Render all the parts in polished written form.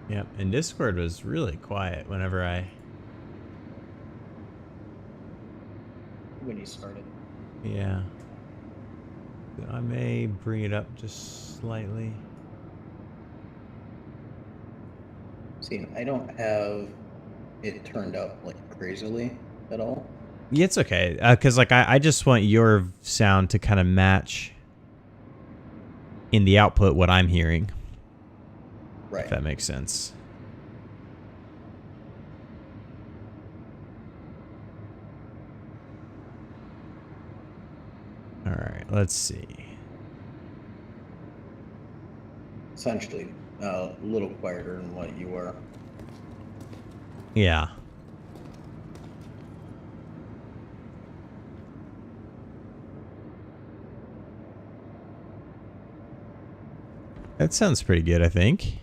Yep, and Discord was really quiet whenever when you started. yeah. I may bring it up just slightly. See, I don't have it turned up like crazily at all. Yeah, it's okay, because like I just want your sound to kind of match in the output what I'm hearing. Right. If that makes sense. All right, let's see. Essentially, a little quieter than what you were. Yeah. That sounds pretty good, I think.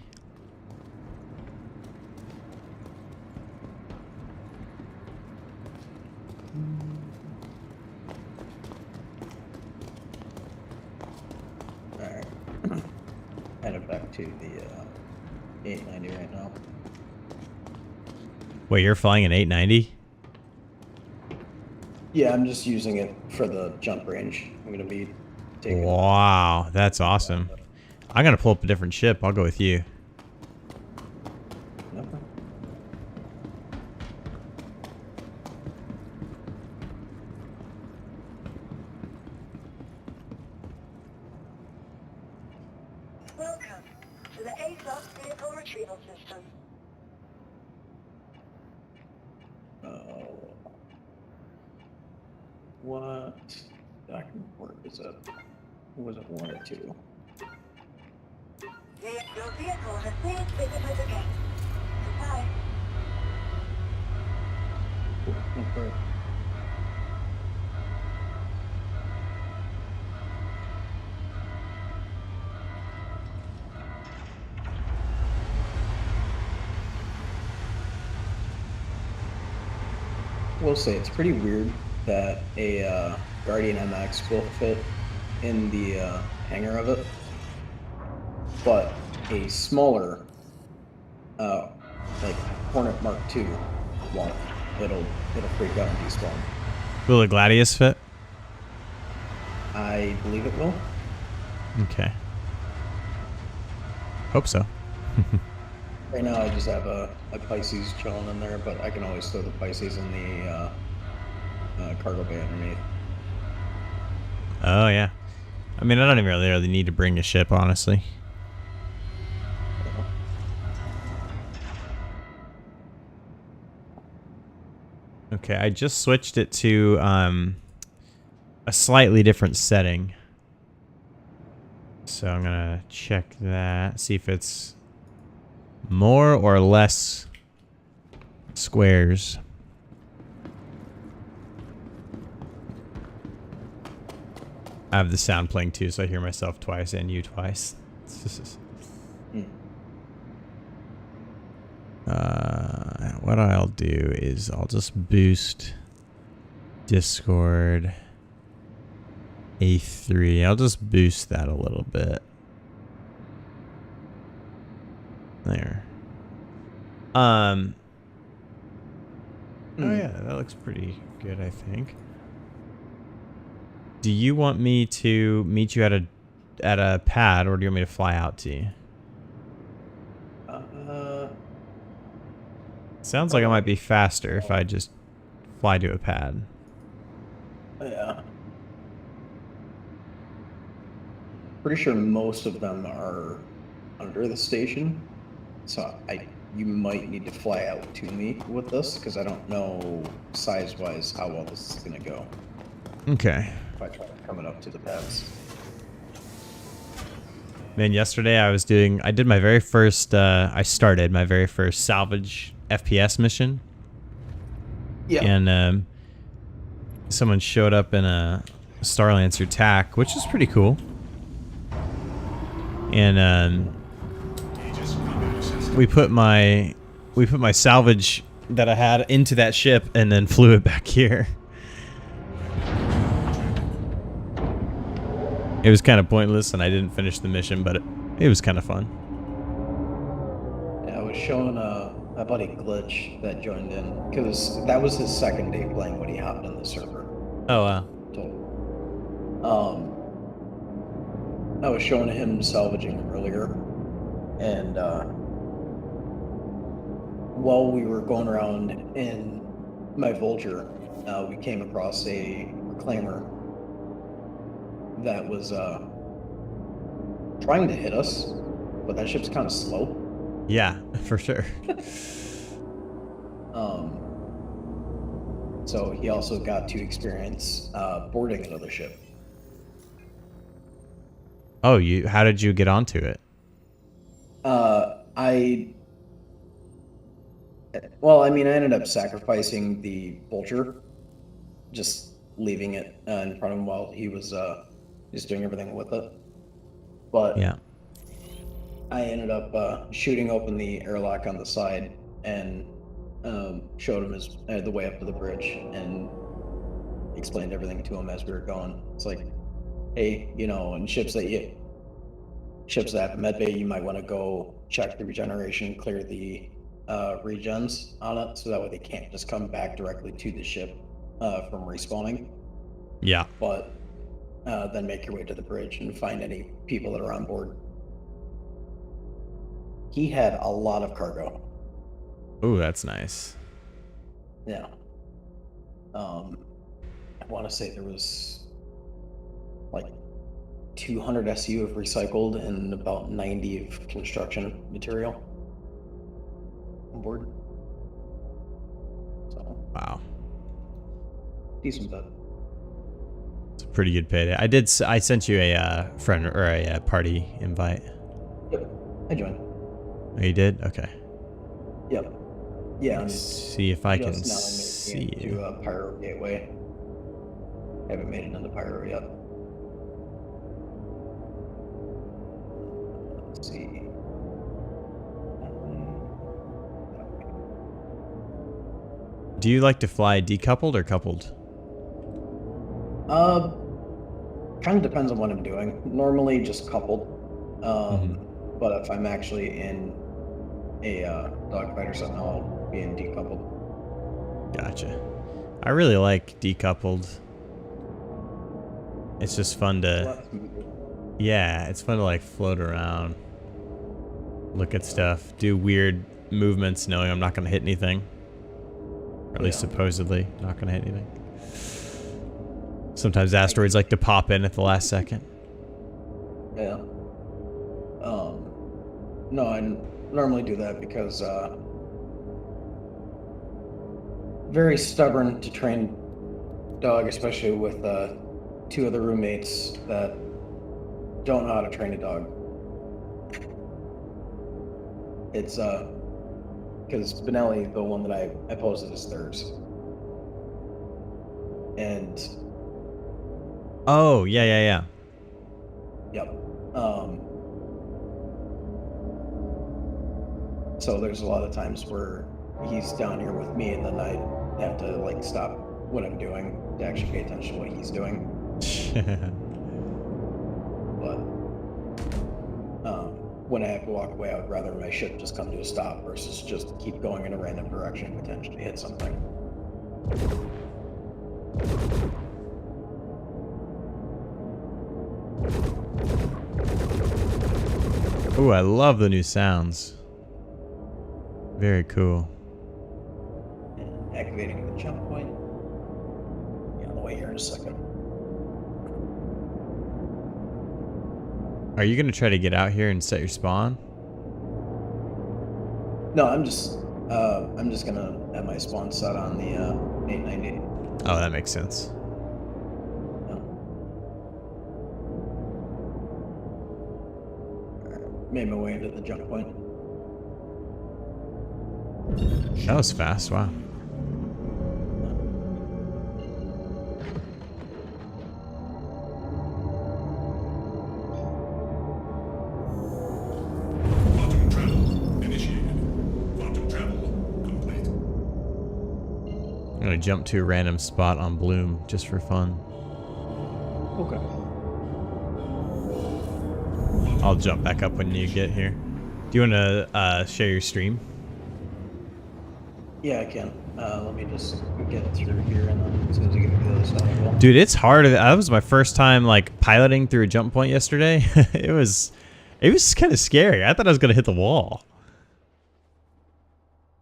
All right. Headed back to the 890 right now. Wait, you're flying an 890? Yeah, I'm just using it for the jump range. I'm gonna be taking. Wow, that's awesome. I'm gonna pull up a different ship. I'll go with you. Okay. Welcome to the ASOS vehicle retrieval system. What document work is it? Was it 1 or 2? Your vehicle has been visited again. Goodbye. Okay. Will say it's pretty weird that a Guardian MX will fit in the hangar of it, but a smaller, like Hornet Mark II, won't. It'll freak out and despawn. Will the Gladius fit? I believe it will. Okay. Hope so. Right now, I just have a Pisces chilling in there, but I can always throw the Pisces in the cargo bay underneath. Oh, yeah. I mean, I don't even really need to bring a ship, honestly. Okay, I just switched it to a slightly different setting. So I'm gonna check that, see if it's more or less squares. I have the sound playing too, so I hear myself twice and you twice. What I'll do is I'll just boost Discord A3. I'll just boost that a little bit. There. Oh yeah, that looks pretty good, I think. Do you want me to meet you at a pad, or do you want me to fly out to you? Sounds like it might be faster if I just fly to a pad. Yeah. Pretty sure most of them are under the station, so you might need to fly out to me with this, because I don't know size-wise how well this is going to go. Okay. If I try coming up to the pads. Man, yesterday I did my very first, I started my very first salvage FPS mission. Yeah. And someone showed up in a Starlancer TAC, which is pretty cool. And we put my salvage that I had into that ship and then flew it back here. It was kind of pointless and I didn't finish the mission, but it was kind of fun. Yeah, was showing my buddy Glitch that joined in, because that was his second day playing when he hopped on the server. Oh, wow. I was showing him salvaging earlier, and while we were going around in my Vulture, we came across a reclaimer that was trying to hit us, but that ship's kind of slow. Yeah, for sure. So he also got to experience boarding another ship. Oh, how did you get onto it? I ended up sacrificing the Vulture, just leaving it in front of him while he was just doing everything with it. But Yeah. I ended up shooting open the airlock on the side and showed him the way up to the bridge and explained everything to him as we were going. It's like, hey, in ships that have medbay, you might want to go check the regeneration, clear the regens on it, so that way they can't just come back directly to the ship from respawning. Yeah. But then make your way to the bridge and find any people that are on board. He had a lot of cargo. Ooh, that's nice. Yeah. I want to say there was like 200 SU of recycled and about 90 of construction material on board. So, Wow. decent bet. It's a pretty good payday. I sent you a friend or a party invite. Yep, I joined. Oh, you did? Okay. Yep. Yeah. Let's see if I can just now see making it you. to Pyro Gateway. Haven't made it into Pyro yet. Let's see. Do you like to fly decoupled or coupled? Kind of depends on what I'm doing. Normally just coupled. But if I'm actually in a dogfight or something, I'll be in decoupled. Gotcha. I really like decoupled. It's just fun to... Yeah, it's fun to like float around, look at stuff, do weird movements knowing I'm not going to hit anything. Or at least supposedly not going to hit anything. Sometimes asteroids like to pop in at the last second. Yeah. No, I normally do that because very stubborn to train dog, especially with two other roommates that don't know how to train a dog. It's because Benelli, the one that I posted, is theirs. And oh, yeah. yep. So there's a lot of times where he's down here with me and then I have to like stop what I'm doing to actually pay attention to what he's doing. But when I have to walk away, I would rather my ship just come to a stop versus just keep going in a random direction and potentially hit something. Ooh, I love the new sounds. Very cool. And activating the jump point. Yeah, on the way here in a second. Are you going to try to get out here and set your spawn? No, I'm just gonna have my spawn set on the 890. Oh, that makes sense. Made my way into the jump point. That was fast. Wow. Quantum travel initiated. Quantum travel complete. I'm going to jump to a random spot on Bloom just for fun. Okay. I'll jump back up when you get here. Do you want to share your stream? Yeah, I can. Let me just get through here, and then as soon as I get to the other side, I will. Dude, it's hard. That was my first time like piloting through a jump point yesterday. it was kind of scary. I thought I was gonna hit the wall.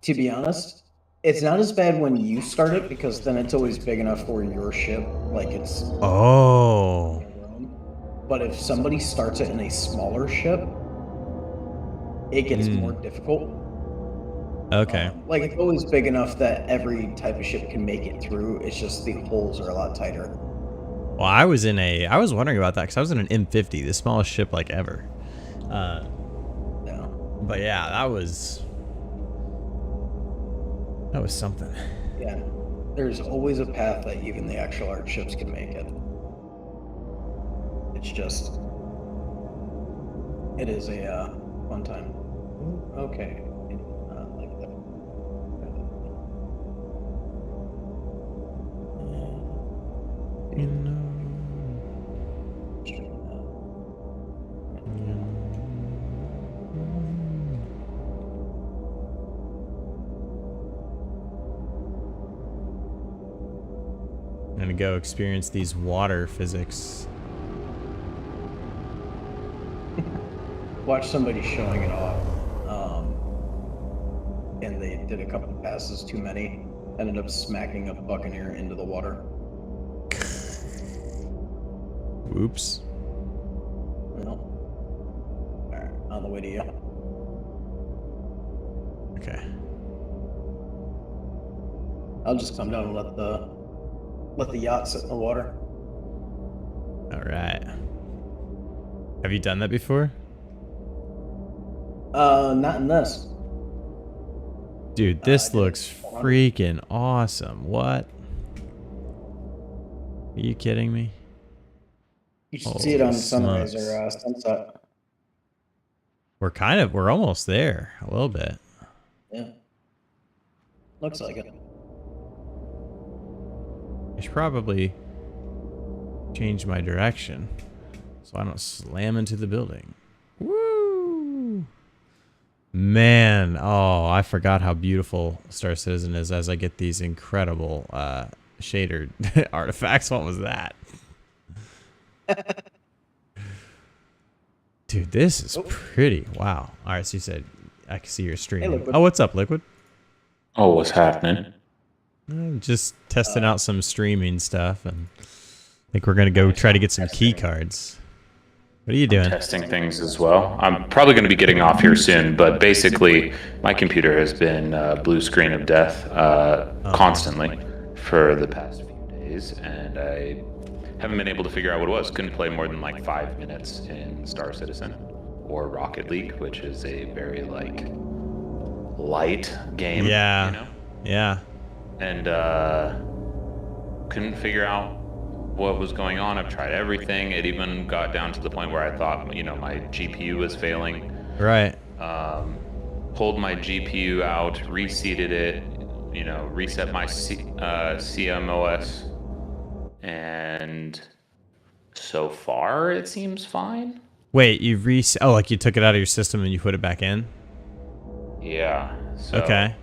To be honest, it's not as bad when you start it because then it's always big enough for your ship, like it's. Oh. But if somebody starts it in a smaller ship, it gets more difficult. Okay. Like it's always big enough that every type of ship can make it through. It's just the holes are a lot tighter. Well, I was wondering about that because I was in an M50, the smallest ship like ever. Yeah. But yeah, that was something. Yeah. There's always a path that even the actual art ships can make it. It's just, it is a fun time. Ooh, okay. Like that. You know. I'm gonna go experience these water physics. Watch somebody showing it off, and they did a couple passes too many, ended up smacking a Buccaneer into the water. Oops. Well, alright, on the way to you. Okay. I'll just come down and let the yacht sit in the water. All right. Have you done that before? Not in this. Dude, this I did looks freaking awesome. What? Are you kidding me? You should see it Holy on sunrise smokes. or sunset. We're almost there. A little bit. Yeah. Looks like it. I should probably change my direction so I don't slam into the building. Woo! Man, oh, I forgot how beautiful Star Citizen is as I get these incredible shader artifacts. What was that? Dude, this is pretty. Wow. All right, so you said I can see your stream. Liquid. Oh, what's up, Liquid? Oh, what's happening? Just testing out some streaming stuff, and I think we're gonna go try to get some key cards. What are you doing? Testing things as well. I'm probably going to be getting off here soon, but basically, my computer has been blue screen of death constantly for the past few days, and I haven't been able to figure out what it was. Couldn't play more than like 5 minutes in Star Citizen or Rocket League, which is a very like light game. Yeah. You know? Yeah. And couldn't figure out what was going on. I've tried everything. It even got down to the point where I thought, you know, my GPU was failing. Right. Pulled my GPU out, reseated it, you know, reset my CMOS, and so far it seems fine. Wait, you oh, like you took it out of your system and you put it back in? Yeah. So Okay.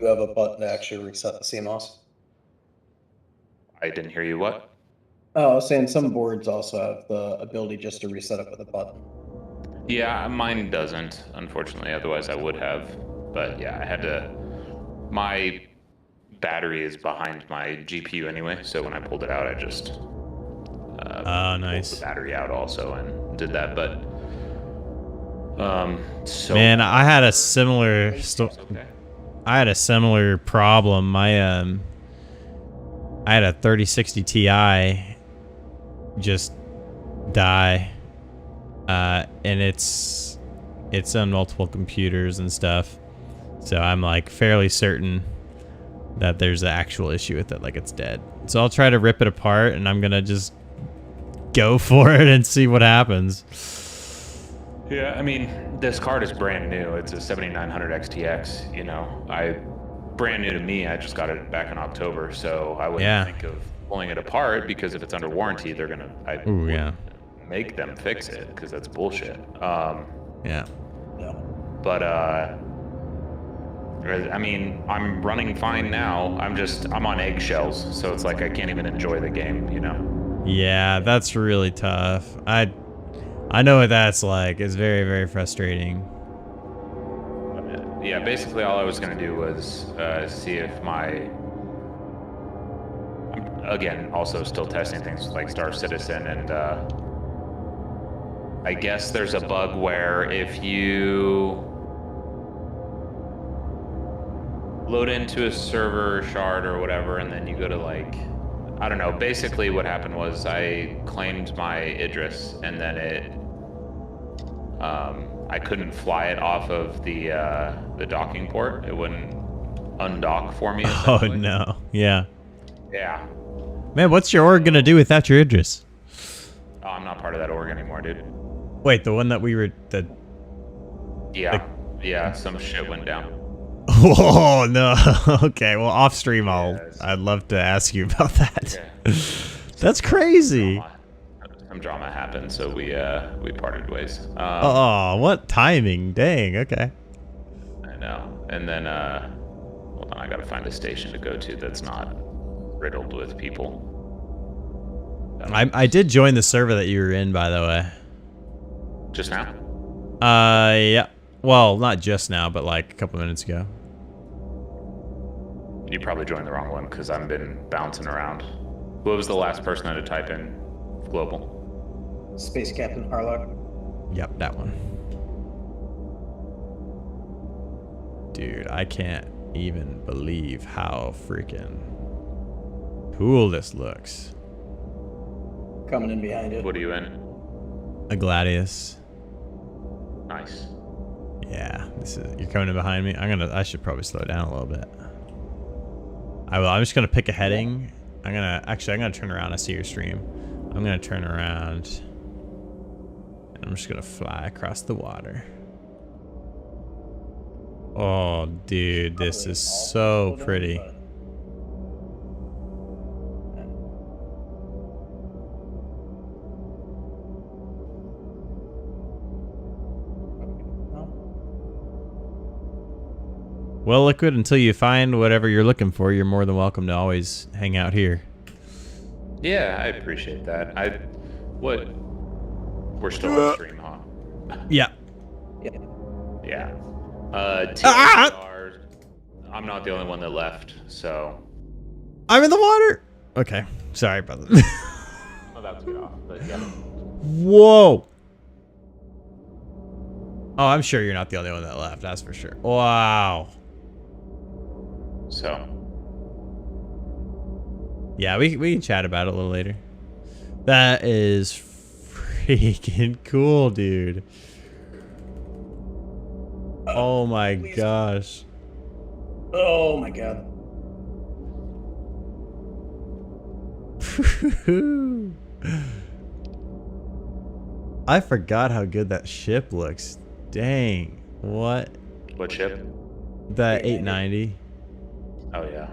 You have a button to actually reset the CMOS. I didn't hear you. What? Oh, I was saying some boards also have the ability just to reset it with a button. Yeah, mine doesn't, unfortunately. Otherwise, I would have. But yeah, I had to. My battery is behind my GPU anyway, so when I pulled it out, I just Oh, nice. pulled the battery out also and did that. But so Man, I had a similar okay. I had a similar problem. My I had a 3060 Ti just die, and it's on multiple computers and stuff. So I'm like fairly certain that there's an actual issue with it, like it's dead. So I'll try to rip it apart, and I'm gonna just go for it and see what happens. Yeah, I mean, this card is brand new. It's a 7900 XTX. You know, brand new to me. I just got it back in October, so I wouldn't think of pulling it apart because if it's under warranty, they're gonna. Ooh, yeah. Make them fix it because that's bullshit. Yeah. But I mean, I'm running fine now. I'm on eggshells, so it's like I can't even enjoy the game, you know? Yeah, that's really tough. I know what that's like. It's very, very frustrating. Yeah, basically all I was gonna do was see if again, also still testing things like Star Citizen, and I guess there's a bug where if you load into a server shard or whatever, and then you go to like, I don't know, basically what happened was I claimed my Idris, and then I couldn't fly it off of the docking port. It wouldn't undock for me, Oh essentially. no. Yeah. Yeah. Man, what's your org gonna do without your Idris? Oh, I'm not part of that org anymore, dude. Wait, the one that we were Yeah. Yeah, some shit went down. Oh no. Okay, well off stream Yes. I'd love to ask you about that. Yeah. That's crazy. Some drama happened, so we parted ways. Oh, what timing. Dang, okay. I know. And then hold on, I gotta find a station to go to that's not riddled with people. I did join the server that you were in, by the way. Just now? Yeah. Well, not just now, but like a couple minutes ago. You probably joined the wrong one because I've been bouncing around. What was the last person to type in global? Space Captain Harlock. Yep, that one. Dude, I can't even believe how freaking cool this looks. Coming in behind it. What are you in? A Gladius. Nice. Yeah, you're coming in behind me. I should probably slow down a little bit. I will. I'm just gonna pick a heading. I'm gonna turn around. I see your stream. I'm gonna turn around. And I'm just gonna fly across the water. Oh, dude, this is so pretty. Well, Liquid, until you find whatever you're looking for, you're more than welcome to always hang out here. Yeah, I appreciate that. We're still on stream, huh? Yeah. Yeah. TLDR, I'm not the only one that left, so. I'm in the water. Okay. Sorry, brother. I'm about to get off, but yeah. Whoa. Oh, I'm sure you're not the only one that left. That's for sure. Wow. So. Yeah, we can chat about it a little later. That is freaking cool, dude. Oh my gosh. Oh my god. I forgot how good that ship looks. Dang. What? What ship? The 890. Oh, yeah.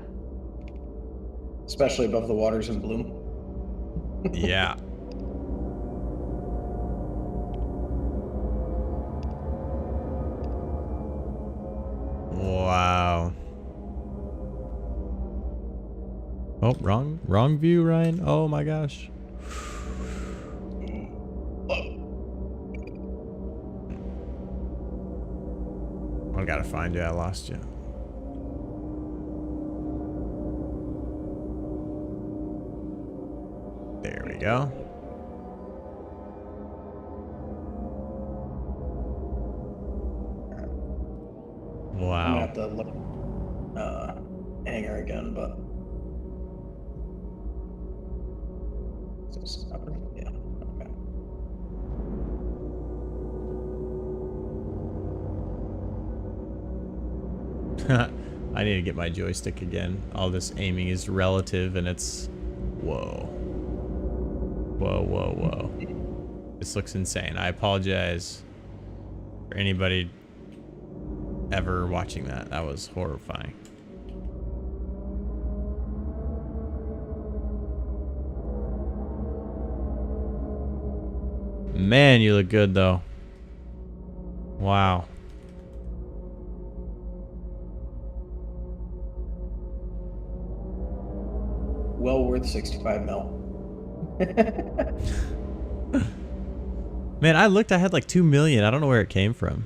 Especially above the waters in bloom. Yeah. Wow. Oh, wrong view, Ryan. Oh my gosh. I gotta find you. I lost you. There we go. I'm gonna Wow. have to look hangar again, but is this upper? Yeah. Okay. I need to get my joystick again. All this aiming is relative and it's... Whoa. Whoa, whoa, whoa. This looks insane. I apologize for anybody ever watching that. That was horrifying. Man, you look good though. Wow. well worth 65 mil. Man, I looked. I had like 2 million. I don't know where it came from.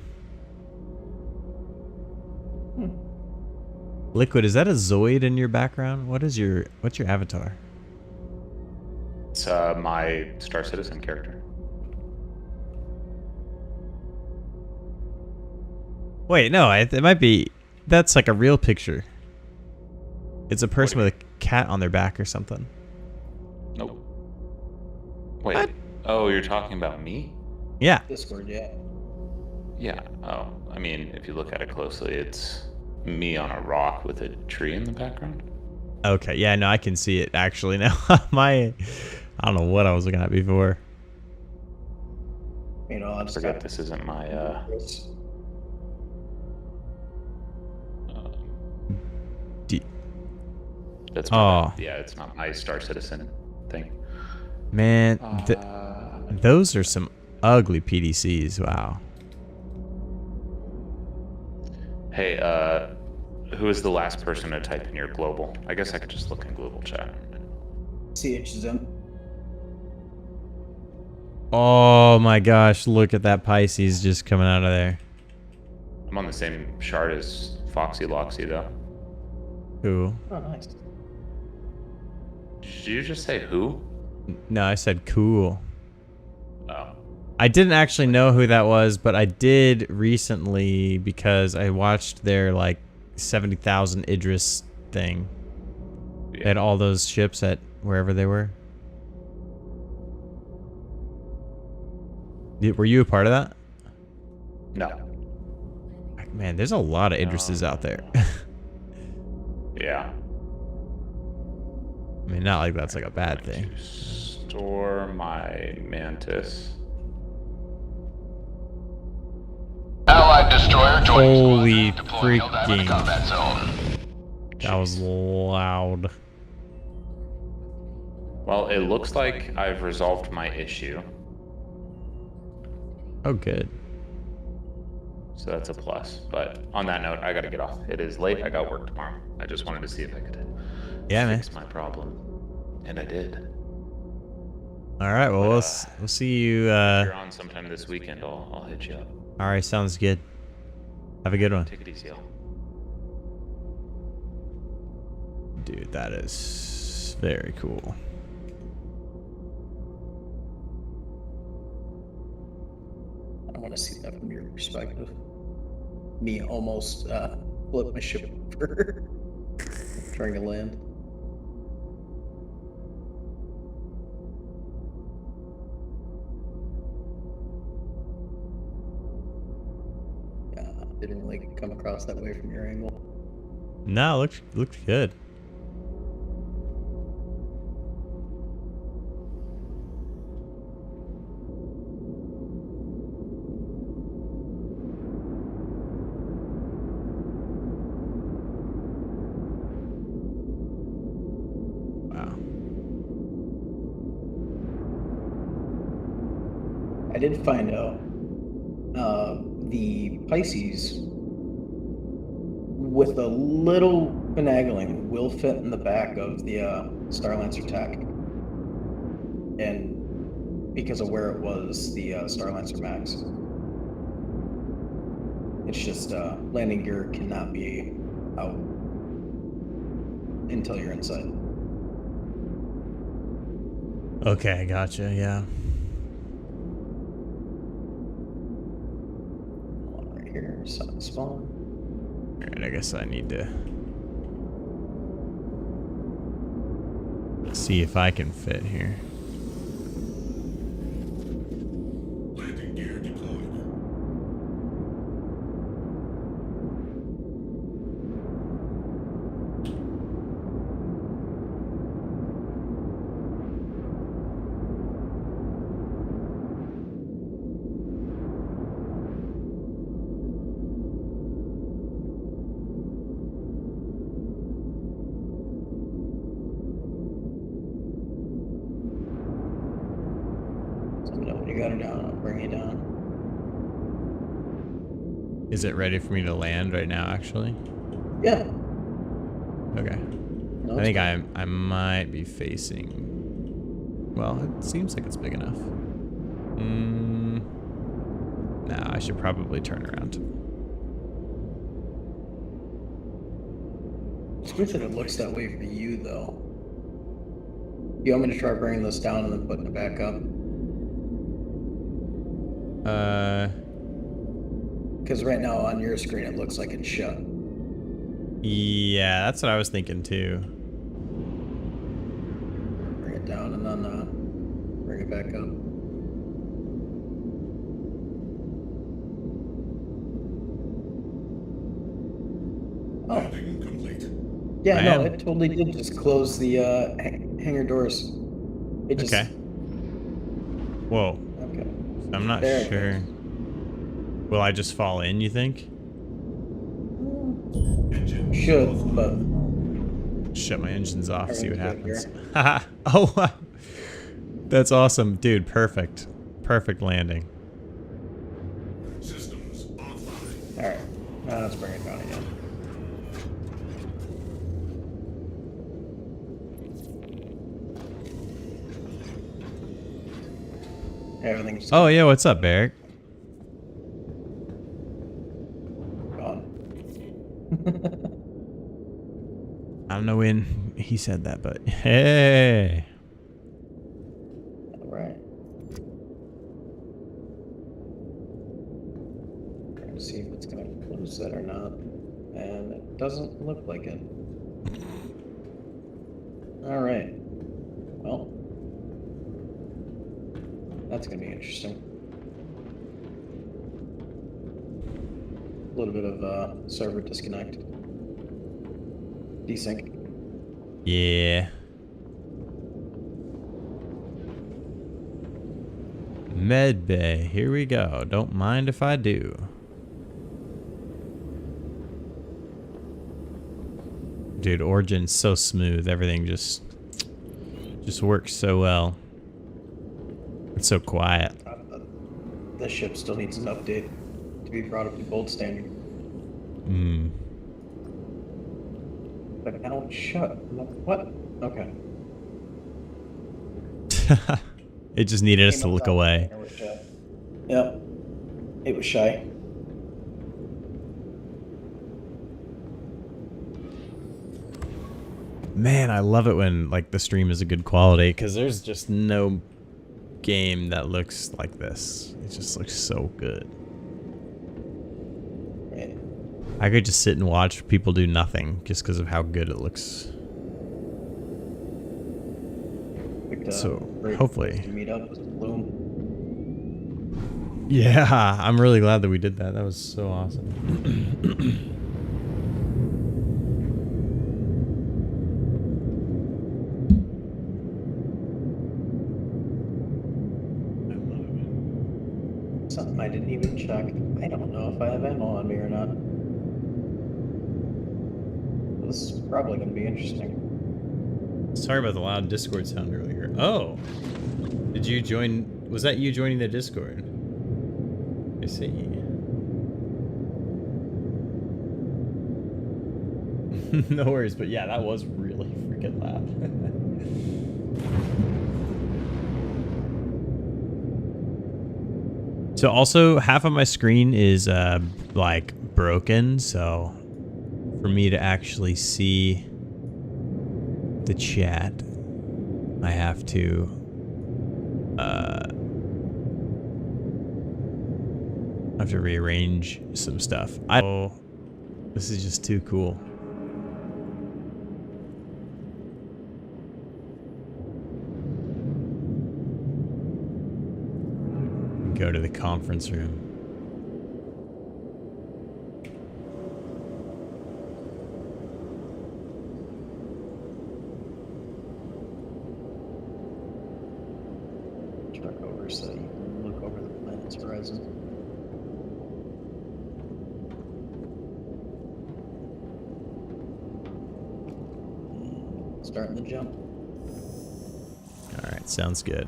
Liquid, is that a Zoid in your background? What's your avatar? It's my Star Citizen character. Wait, no, it might be. That's like a real picture. It's a person with a cat on their back or something. Nope. Wait. What? Oh, you're talking about me? Yeah. Discord, yeah. Yeah. Oh, I mean, if you look at it closely, it's me on a rock with a tree in the background. Okay. Yeah. No, I can see it actually now. I don't know what I was looking at before. You know, I I just forget got this isn't my. D That's Oh. yeah, it's not my Star Citizen thing. Man, those are some ugly PDCs. Wow. Hey, who is the last person to type in your global? I guess I could just look in global chat. CHZM. Oh my gosh, look at that Pisces just coming out of there. I'm on the same shard as Foxy Loxy, though. Who? Oh, nice. Did you just say who? No, I said cool. Oh. I didn't actually know who that was, but I did recently because I watched their like 70,000 Idris thing. Yeah. They had all those ships at wherever they were. Were you a part of that? No. Man, there's a lot of Idrises out there. Yeah. I mean, not like that's like a bad I'm thing. going to store my Mantis. Allied destroyer joining Holy squadron, deploying Helldiver to freaking- combat zone. That was loud. Well, it looks like I've resolved my issue, Oh, good. so that's a plus. But on that note, I gotta get off. It is late. I got work tomorrow. I just wanted to see if I could Yeah, man. fix my problem, and I did. All right, well, But, we'll see you. If you're on sometime this weekend, I'll hit you up. All right, sounds good. Have a good one. Take it easy, y'all. Dude, that is very cool. I want to see that from your perspective. Me almost flipped my ship over trying to land. Yeah, didn't really come across that way from your angle. No, looks good. Wow. I did find out the Pisces with a little finagling will fit in the back of the Starlancer tech. And because of where it was, the Starlancer Max. It's just landing gear cannot be out until you're inside. Okay, gotcha. Yeah. Right here, side spawn. All right, I guess I need to see if I can fit here. Landing gear deployed. So let me know when you got it down. I'll bring you down. Is it ready for me to land right now, actually? Yeah. Okay. No, I it's think good. I might be facing. Well, it seems like it's big enough. No, I should probably turn around. It's good that it looks that way for you, though. You want me to try bringing this down and then putting it back up? Because right now on your screen it looks like it's shut. Yeah, that's what I was thinking too. Bring it down and then bring it back up. Oh, Landing complete. yeah, no, Man. it totally did just close the hangar doors. It just... Okay. Whoa. Okay. I'm not There it sure. goes. Will I just fall in, you think? Engine Should, but Shut my engines off, see what Everything's happens. good Haha. Oh, wow. That's awesome. Dude, perfect. Perfect landing. systems offline. alright. Now let's bring it down again. Everything's Oh, yeah, what's up, Barrick? gone. I don't know when he said that, but hey. Alright. Trying to see if it's gonna close that or not. And it doesn't look like it. Alright. Well. That's gonna be interesting. A little bit of server disconnect. Desync. Yeah. Med bay, here we go. Don't mind if I do. Dude, Origin's so smooth. Everything just works so well. It's so quiet. This ship still needs an update to be brought up to gold standard. Hmm. But I don't shut. What? Okay. It just needed us to look away. Yep. It was shy. Man, I love it when like the stream is a good quality because there's just no game that looks like this. It just looks so good. Right. I could just sit and watch people do nothing just because of how good it looks. Picked, So, great hopefully. place to meet up with Bloom. Yeah, I'm really glad that we did that. That was so awesome. Something I didn't even check. I don't know if I have ammo on me or not. This is probably going to be interesting. Sorry about the loud Discord sound earlier. Oh, did you join? Was that you joining the Discord? I see. No worries, but yeah, that was really freaking loud. So also, half of my screen is like broken, so for me to actually see the chat, I have to rearrange some stuff. Oh, this is just too cool. Go to the conference room. Truck over so you can look over the planet's horizon. Starting the jump. All right, sounds good.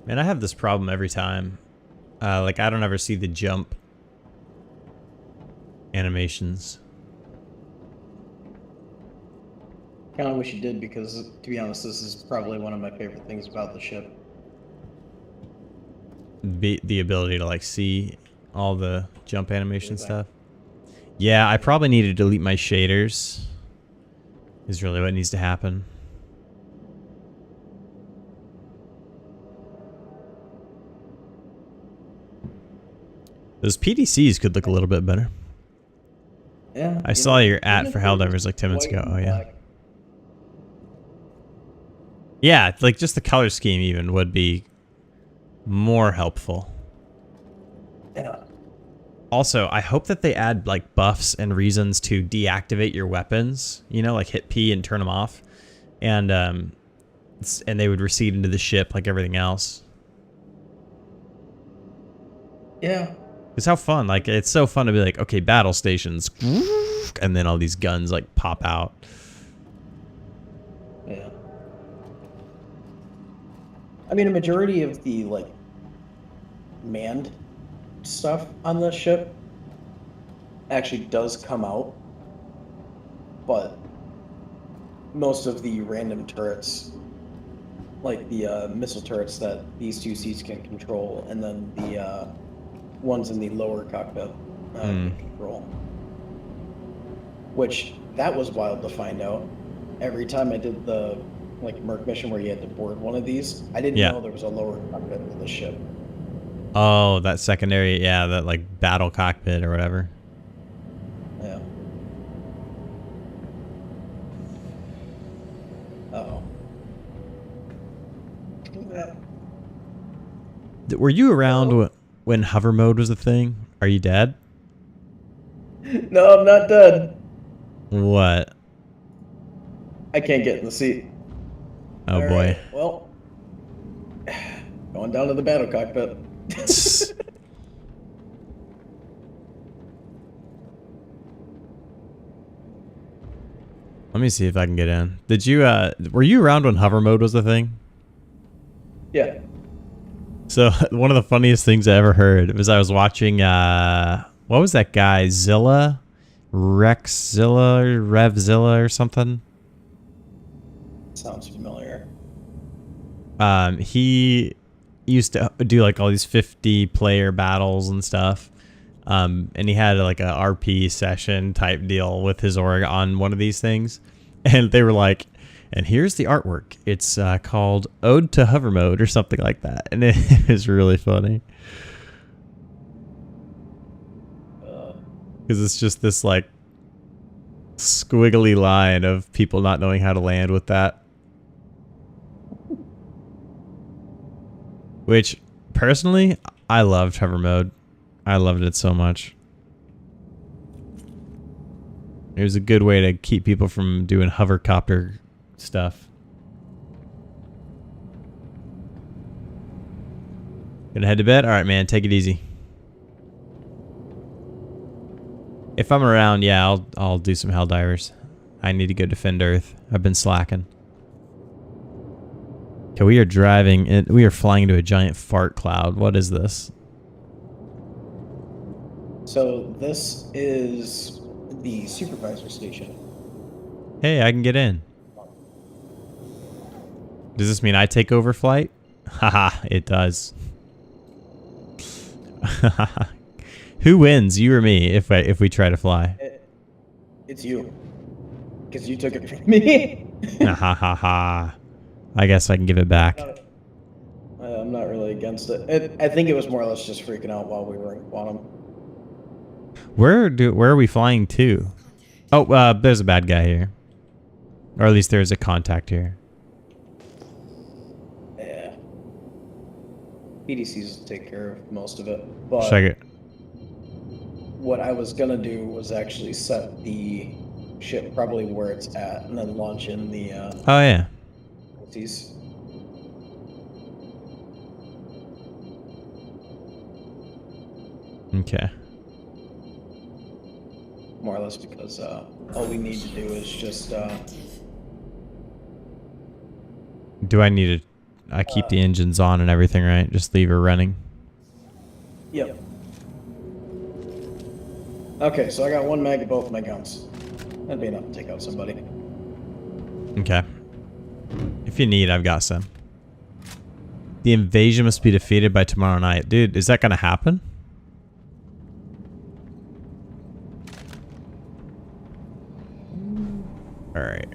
Man, I have this problem every time Like, I don't ever see the jump animations. Kind of wish you did, because to be honest, this is probably one of my favorite things about the ship. The ability to, like, see all the jump animation stuff. Yeah, I probably need to delete my shaders. Is really what needs to happen. Those PDCs could look a little bit better. Yeah. I saw your even ad if for they're Helldivers just like 10 minutes white ago. and Oh, yeah. black. Yeah, like just the color scheme even would be more helpful. Yeah. Also, I hope that they add like buffs and reasons to deactivate your weapons. You know, like hit P and turn them off, and they would recede into the ship like everything else. Yeah. It's how fun. Like, it's so fun to be like, okay, battle stations, and then all these guns like pop out. Yeah. I mean, a majority of the, like, manned stuff on the ship actually does come out, but most of the random turrets, like the missile turrets that these two seats can control, and then the ones in the lower cockpit can control. Which, that was wild to find out. Every time I did the like Merc mission where you had to board one of these, I didn't know there was a lower cockpit of the ship. Oh, that secondary, yeah, that like battle cockpit or whatever. Yeah. Uh-oh. Were you around when hover mode was a thing? Are you dead? No, I'm not dead. What? I can't get in the seat. Oh, All boy. right, well, going down to the battle cockpit. Let me see if I can get in. Did you, were you around when hover mode was a thing? Yeah. So, one of the funniest things I ever heard was I was watching, what was that guy? Zilla? Rexzilla? Revzilla or something? Sounds familiar. He used to do like all these 50-player battles and stuff. And he had like a RP session type deal with his org on one of these things. And they were like, and here's the artwork. It's called Ode to Hover Mode or something like that. And it was really funny. Because it's just this like squiggly line of people not knowing how to land with that. Which, personally, I loved hover mode. I loved it so much. It was a good way to keep people from doing hovercopter stuff. Gonna head to bed? Alright, man. Take it easy. If I'm around, yeah, I'll do some Helldivers. I need to go defend Earth. I've been slacking. Okay, we are driving. We are flying into a giant fart cloud. What is this? So this is the supervisor station. Hey, I can get in. Does this mean I take over flight? Haha, it does. Who wins, you or me, if we try to fly? It's you. Because you took it from me. Ha ha ha. I guess I can give it back. I'm not really against it. I think it was more or less just freaking out while we were in Quantum. Where are we flying to? Oh, there's a bad guy here. Or at least there's a contact here. Yeah. PDCs take care of most of it. But Check it. what I was going to do was actually set the ship probably where it's at and then launch in the Oh, yeah. PDCs. Okay. More or less because all we need to do is just... Do I need to... I keep the engines on and everything, right? Just leave her running. Yep. Okay, so I got one mag of both my guns. That'd be enough to take out somebody. Okay. If you need, I've got some. The invasion must be defeated by tomorrow night. Dude, is that gonna happen? Alright.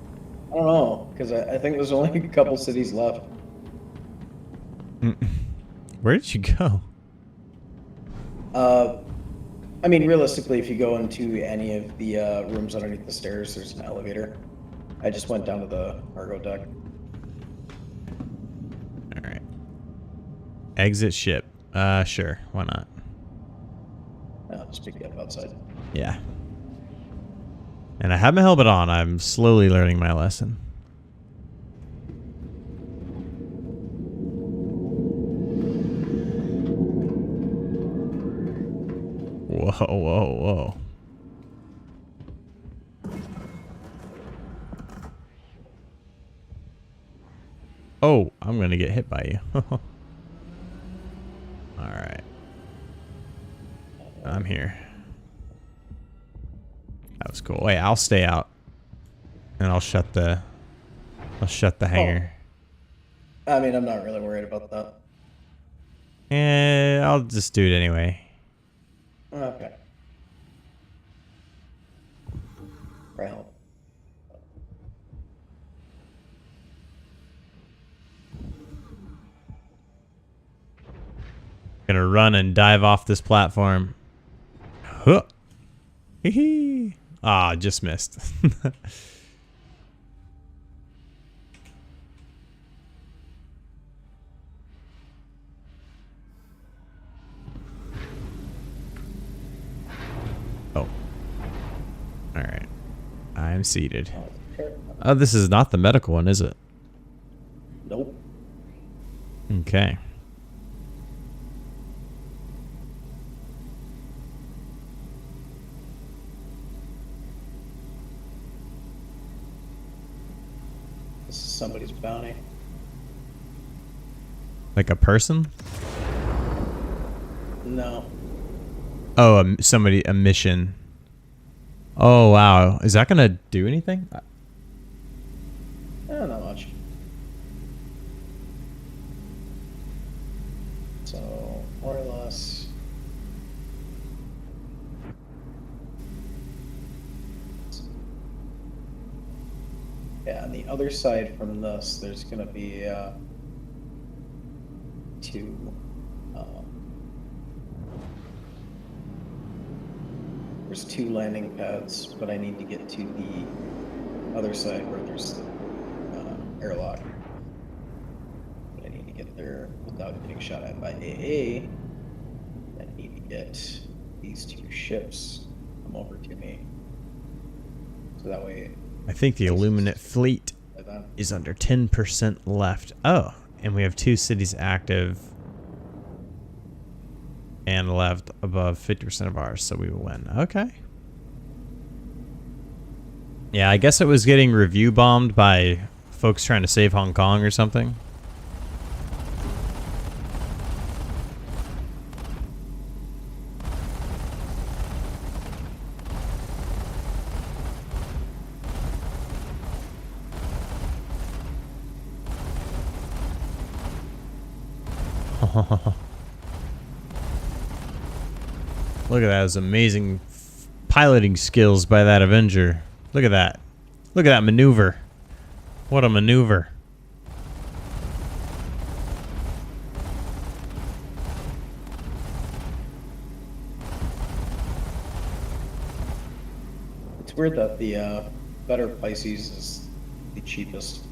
I don't know, because I think there's only a couple cities left. Where did you go? I mean, realistically, if you go into any of the rooms underneath the stairs, there's an elevator. I just went down to the cargo deck. Alright. Exit ship. Sure. Why not? I'll just pick you up outside. Yeah. And I have my helmet on. I'm slowly learning my lesson. Whoa, whoa, whoa. Oh, I'm gonna get hit by you. Alright. I'm here. That was cool. Wait, I'll stay out. And I'll shut the hangar. I mean, I'm not really worried about that. I'll just do it anyway. Okay. Well. Gonna run and dive off this platform. Huh. Hee hee. Ah, just missed. Oh. Alright. I'm seated. Oh, this is not the medical one, is it? Nope. Okay. This is somebody's bounty. Like a person? No. Oh, a mission. Oh, wow. Is that gonna do anything? Not much. So, more or less. Yeah, on the other side from this, there's gonna be two. There's two landing pads, but I need to get to the other side where there's the airlock. But I need to get there without getting shot at by AA. I need to get these two ships come over to me. So that way. I think the Illuminate fleet is under 10% left. Oh, and we have 2 cities active and left above 50% of ours, so we will win. Okay. Yeah, I guess it was getting review bombed by folks trying to save Hong Kong or something. Look at that, those amazing piloting skills by that Avenger. Look at that. Look at that maneuver. What a maneuver. It's weird that the better Pisces is the cheapest.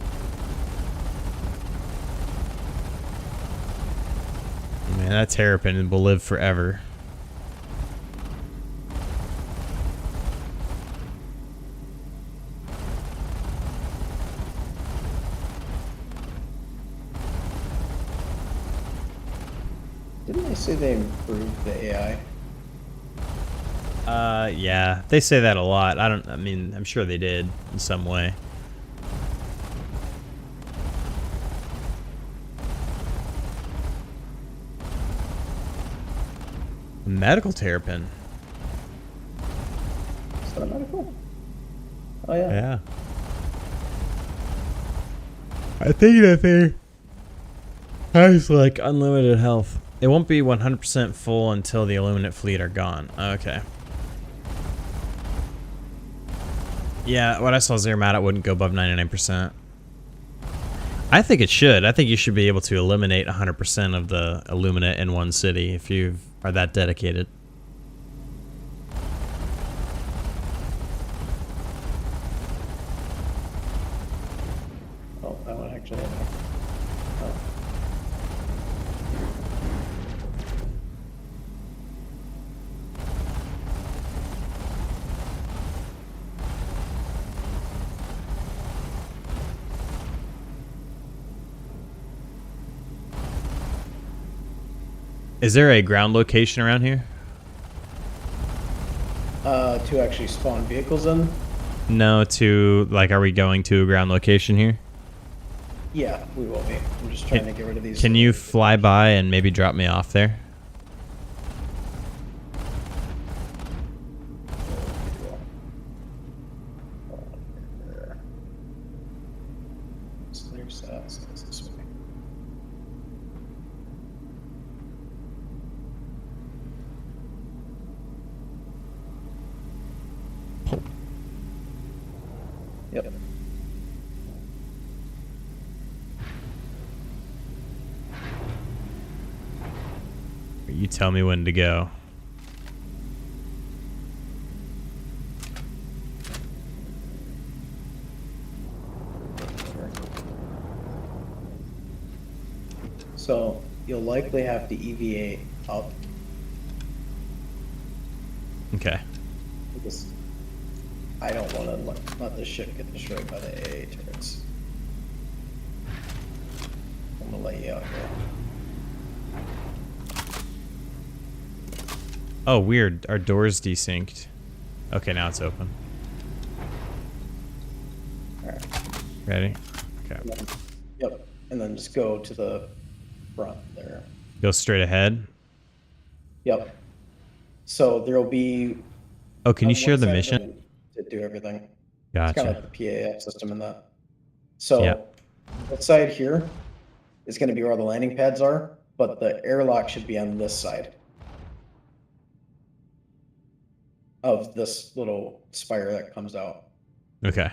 Man, that Terrapin will live forever. Didn't they say they improved the AI? Yeah, they say that a lot. I mean, I'm sure they did in some way. Medical terrapin. Is that medical? Oh yeah. Yeah. I think that thing has like unlimited health. It won't be 100% full until the Illuminate fleet are gone. Okay. Yeah, what I saw Zermatt wouldn't go above 99%. I think it should. I think you should be able to eliminate 100% of the Illuminate in one city if you are that dedicated. Oh, that one actually. Oh. Is there a ground location around here? To actually spawn vehicles in? No, to, like, are we going to a ground location here? Yeah, we will be. I'm just trying to get rid of these. Can you fly by and maybe drop me off there? So there's that. So it's this way. Yep. You tell me when to go. So you'll likely have to EVA up Okay. because I don't want to let this ship get destroyed by the AA turrets. I'm gonna let you out here. Oh, weird. Our door's desynced. Okay, now it's open. Alright. Ready? Okay. Yep. And then just go to the front there. Go straight ahead. Yep. So there'll be. Oh, can you on share one the side mission? To do everything. It's kind of Gotcha. like the PAF system in that. So Yeah. this side here is going to be where the landing pads are, but the airlock should be on this side of this little spire that comes out. Okay.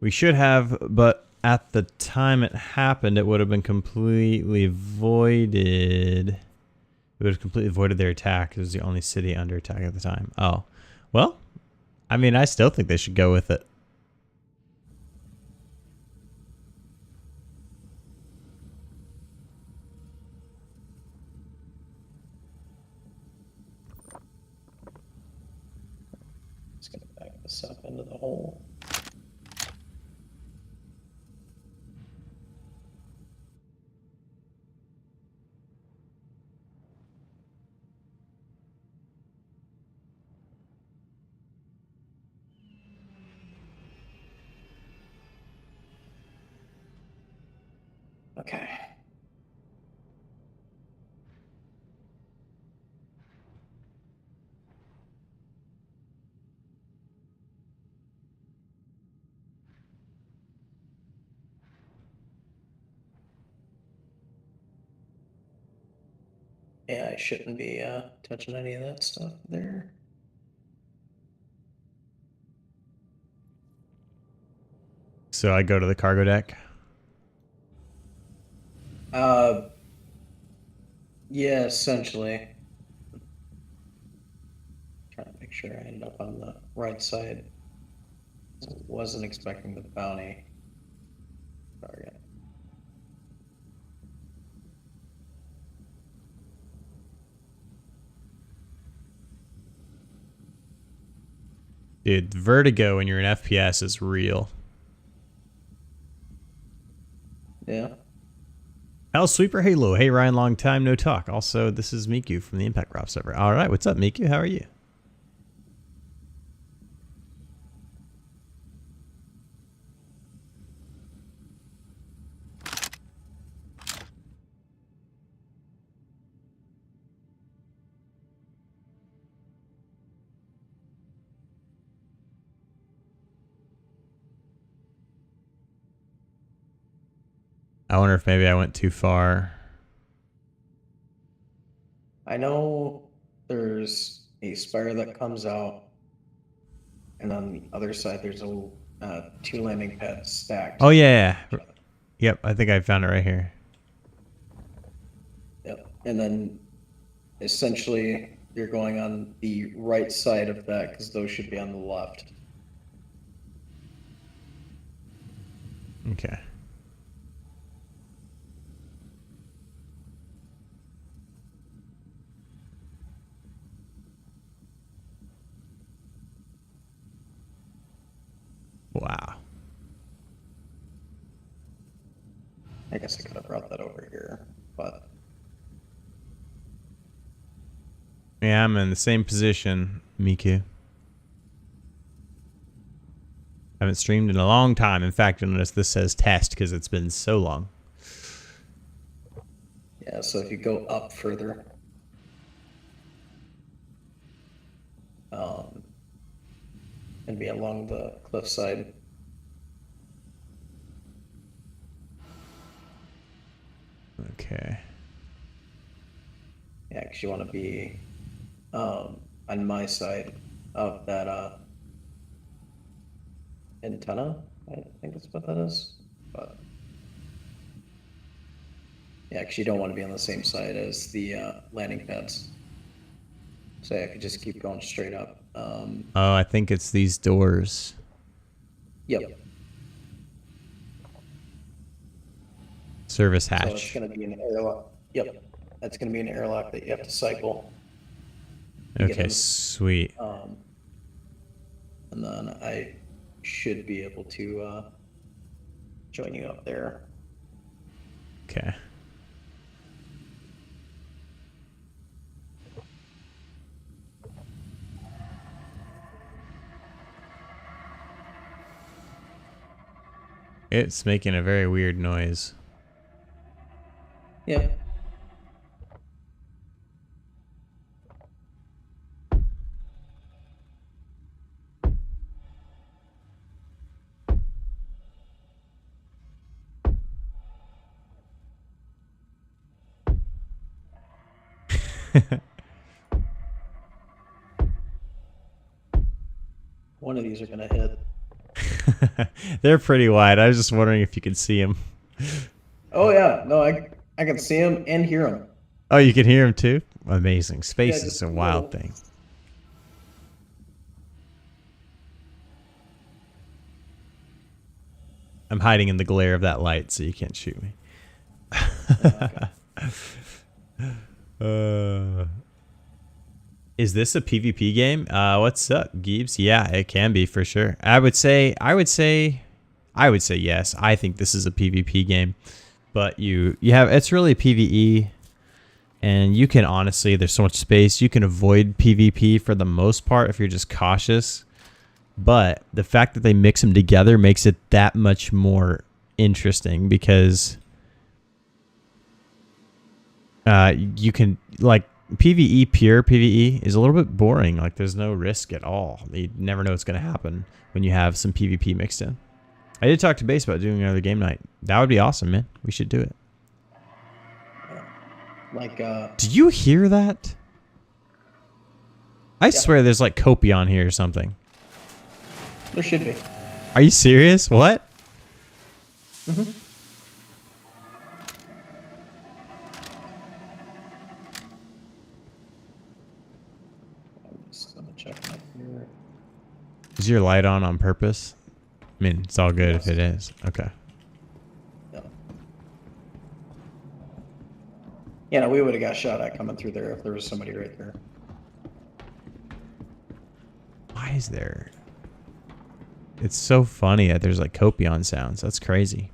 We should have, but at the time it happened, it would have been completely voided. It would have completely voided their attack. It was the only city under attack at the time. Oh. Well, I mean, I still think they should go with it. Just going to back this up into the hole. Okay. Yeah, I shouldn't be touching any of that stuff there. So I go to the cargo deck. Yeah, essentially. Trying to make sure I end up on the right side. Wasn't expecting the bounty target. Dude, vertigo when you're in FPS is real. Yeah. Hell, Sweeper Halo. Hey, Ryan, long time no talk. Also, this is Miku from the Impact Rob server. All right, what's up, Miku? How are you? I wonder if maybe I went too far. I know there's a spire that comes out, and on the other side there's a 2 landing pads stacked. Oh yeah. Yep, I think I found it right here. Yep. And then essentially you're going on the right side of that because those should be on the left. Okay. Wow. I guess I could have brought that over here, but Yeah, I'm in the same position, Miku. Haven't streamed in a long time. In fact, you'll notice this says test because it's been so long. yeah, so if you go up further, and be along the cliffside. Okay. Yeah, because you want to be on my side of that antenna. I think that's what that is. But yeah, because you don't want to be on the same side as the landing pads. So yeah, I could just keep going straight up. Oh, I think it's these doors. Yep. Service So it's hatch. going to be an airlock. Yep. That's going to be an airlock that you have to cycle. to get Okay, in. sweet. And then I should be able to join you up there. Okay. It's making a very weird noise. Yeah. One of these are gonna hit. They're pretty wide. I was just wondering if you could see them. Oh yeah, no, I can see him and hear him. Oh, you can hear them too? Amazing. Space Yeah, is just a a wild little. thing. I'm hiding in the glare of that light so you can't shoot me. Is this a PvP game? What's up, Gibbs? Yeah, it can be for sure. I would say yes. I think this is a PvP game, but you have it's really PvE, and you can honestly, there's so much space. You can avoid PvP for the most part if you're just cautious. But the fact that they mix them together makes it that much more interesting because you can, like, PvE, pure PvE is a little bit boring. Like, there's no risk at all. You never know what's going to happen when you have some PvP mixed in. I did talk to Base about doing another game night. That would be awesome, man. We should do it. Like Did you hear that? I swear there's like Copion here or something. there should be. Are you serious? What? Mm-hmm. I'm just gonna check up here. Is your light on purpose? I mean, it's all good if Yes. it is. Okay. Yeah, no, we would have got shot at coming through there if there was somebody right there. Why is there? It's so funny that there's like Copion sounds. That's crazy.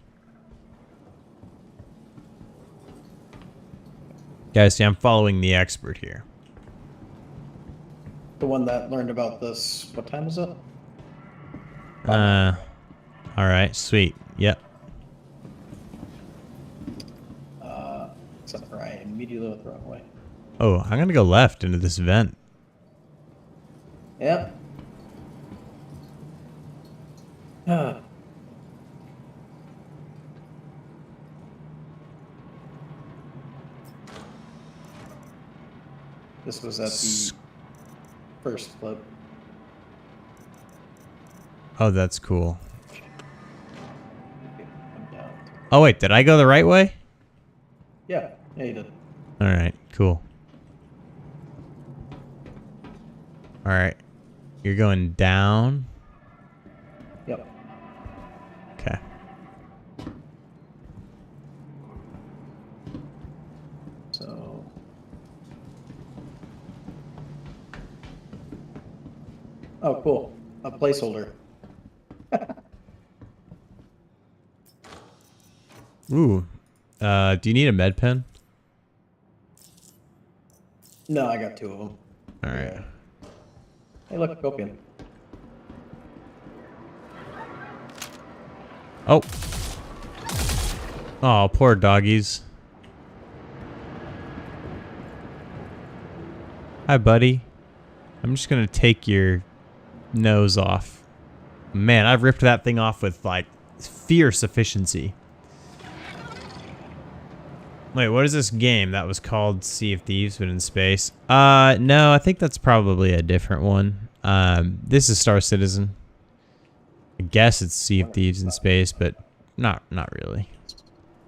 Guys, see, I'm following the expert here. The one that learned about this, what time is it? All right, sweet. Yep. Except for I immediately went the wrong way. Oh, I'm gonna go left into this vent. Yeah. This was at the first flip. Oh, that's cool. I'm down. Oh, wait, did I go the right way? Yeah, you did. All right, cool. All right. You're going down. Yep. Okay. So. Oh, cool. A placeholder. Ooh. Do you need a med pen? No, I got 2 of them. All right. Hey, look, Copian. Oh. Oh, poor doggies. Hi, buddy. I'm just gonna take your nose off. Man, I've ripped that thing off with, like, fierce efficiency. Wait, what is this game that was called Sea of Thieves but in space? No, I think that's probably a different one. This is Star Citizen. I guess it's Sea of Thieves in space, but not really.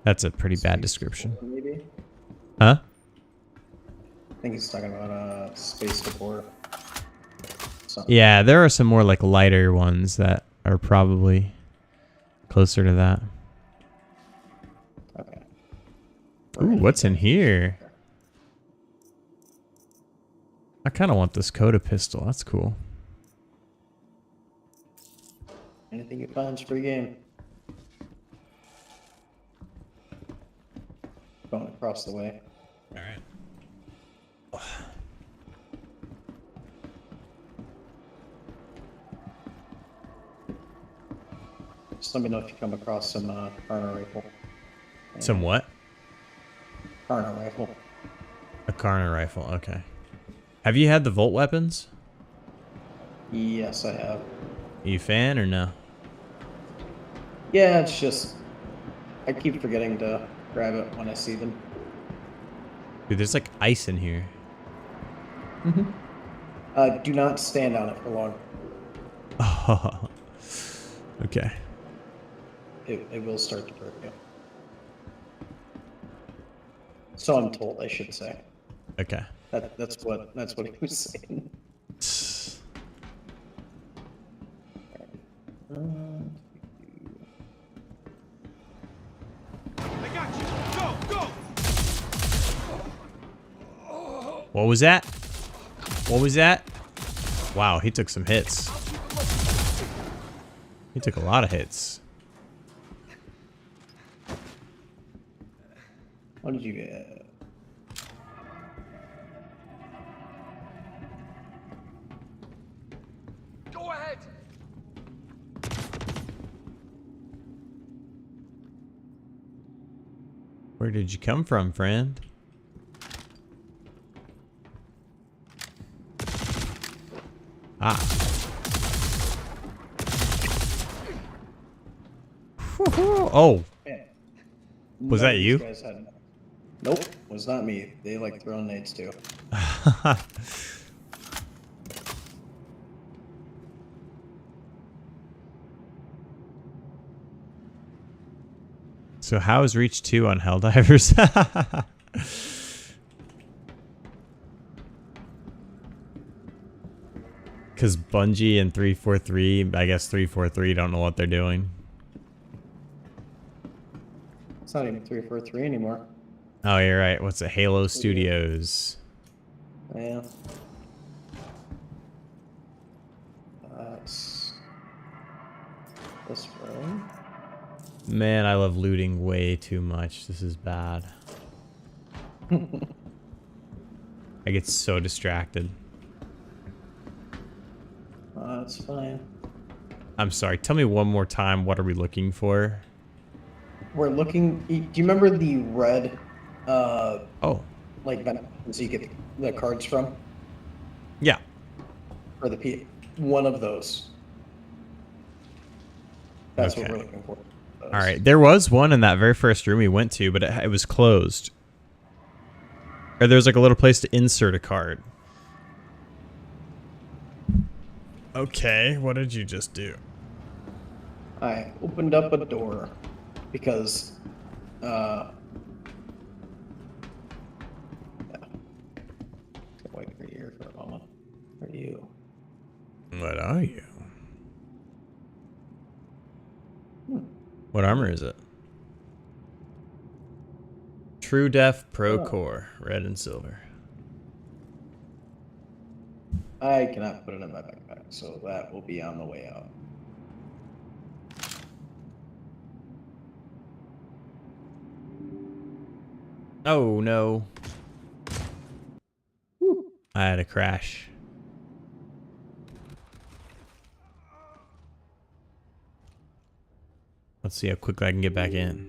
That's a pretty bad description. Maybe? Huh? I think he's talking about Space Decor. Yeah, there are some more like lighter ones that are probably closer to that. Okay. Ooh, what's in here? I kind of want this Coda pistol. That's cool. Anything you find's free game. Going across the way. All right. Just let me know if you come across some Karna rifle. Some what? Karna rifle. A Karna rifle. Okay. Have you had the Volt weapons? Yes, I have. Are you a fan or no? Yeah, it's just I keep forgetting to grab it when I see them. Dude, there's like ice in here. Do not stand on it for long. Oh. Okay. It will start to hurt you. So I'm told, I should say. Okay. That's what he was saying. What was that? What was that? Wow, he took some hits. He took a lot of hits. What did you get? Go ahead. Where did you come from, friend? Ah. Oh. Yeah. Was None that of you? these guys had- Nope, was not me. They like throwing nades too. So how is Reach 2 on Helldivers? Because Bungie and 343, I guess 343 don't know what they're doing. It's not even 343 anymore. Oh, you're right. What's it? Halo Studios. Yeah. That's this way. Man, I love looting way too much. This is bad. I get so distracted. That's fine. I'm sorry. Tell me one more time. What are we looking for? We're looking. Do you remember the red, Oh, like so you get the cards from, yeah. or the one of those? That's what Okay. we're looking for. All right. There was one in that very first room we went to, but it was closed. Or there was like a little place to insert a card. Okay, what did you just do? I opened up a door because, yeah. Wait for here for a moment. Where are you? What are you? What armor is it? True Def Pro Oh. Core, red and silver. I cannot put it in my backpack, so that will be on the way out. Oh no. I had a crash. Let's see how quickly I can get back in.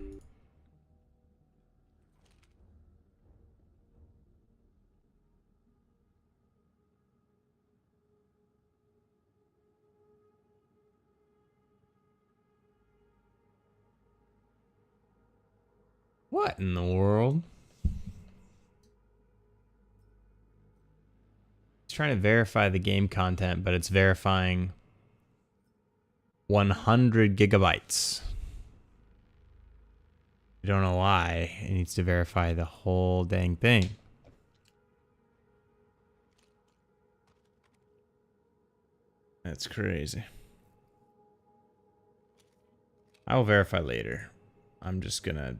What in the world? It's trying to verify the game content, but it's verifying 100 gigabytes. I don't know why. It needs to verify the whole dang thing. That's crazy. I will verify later. I'm just gonna...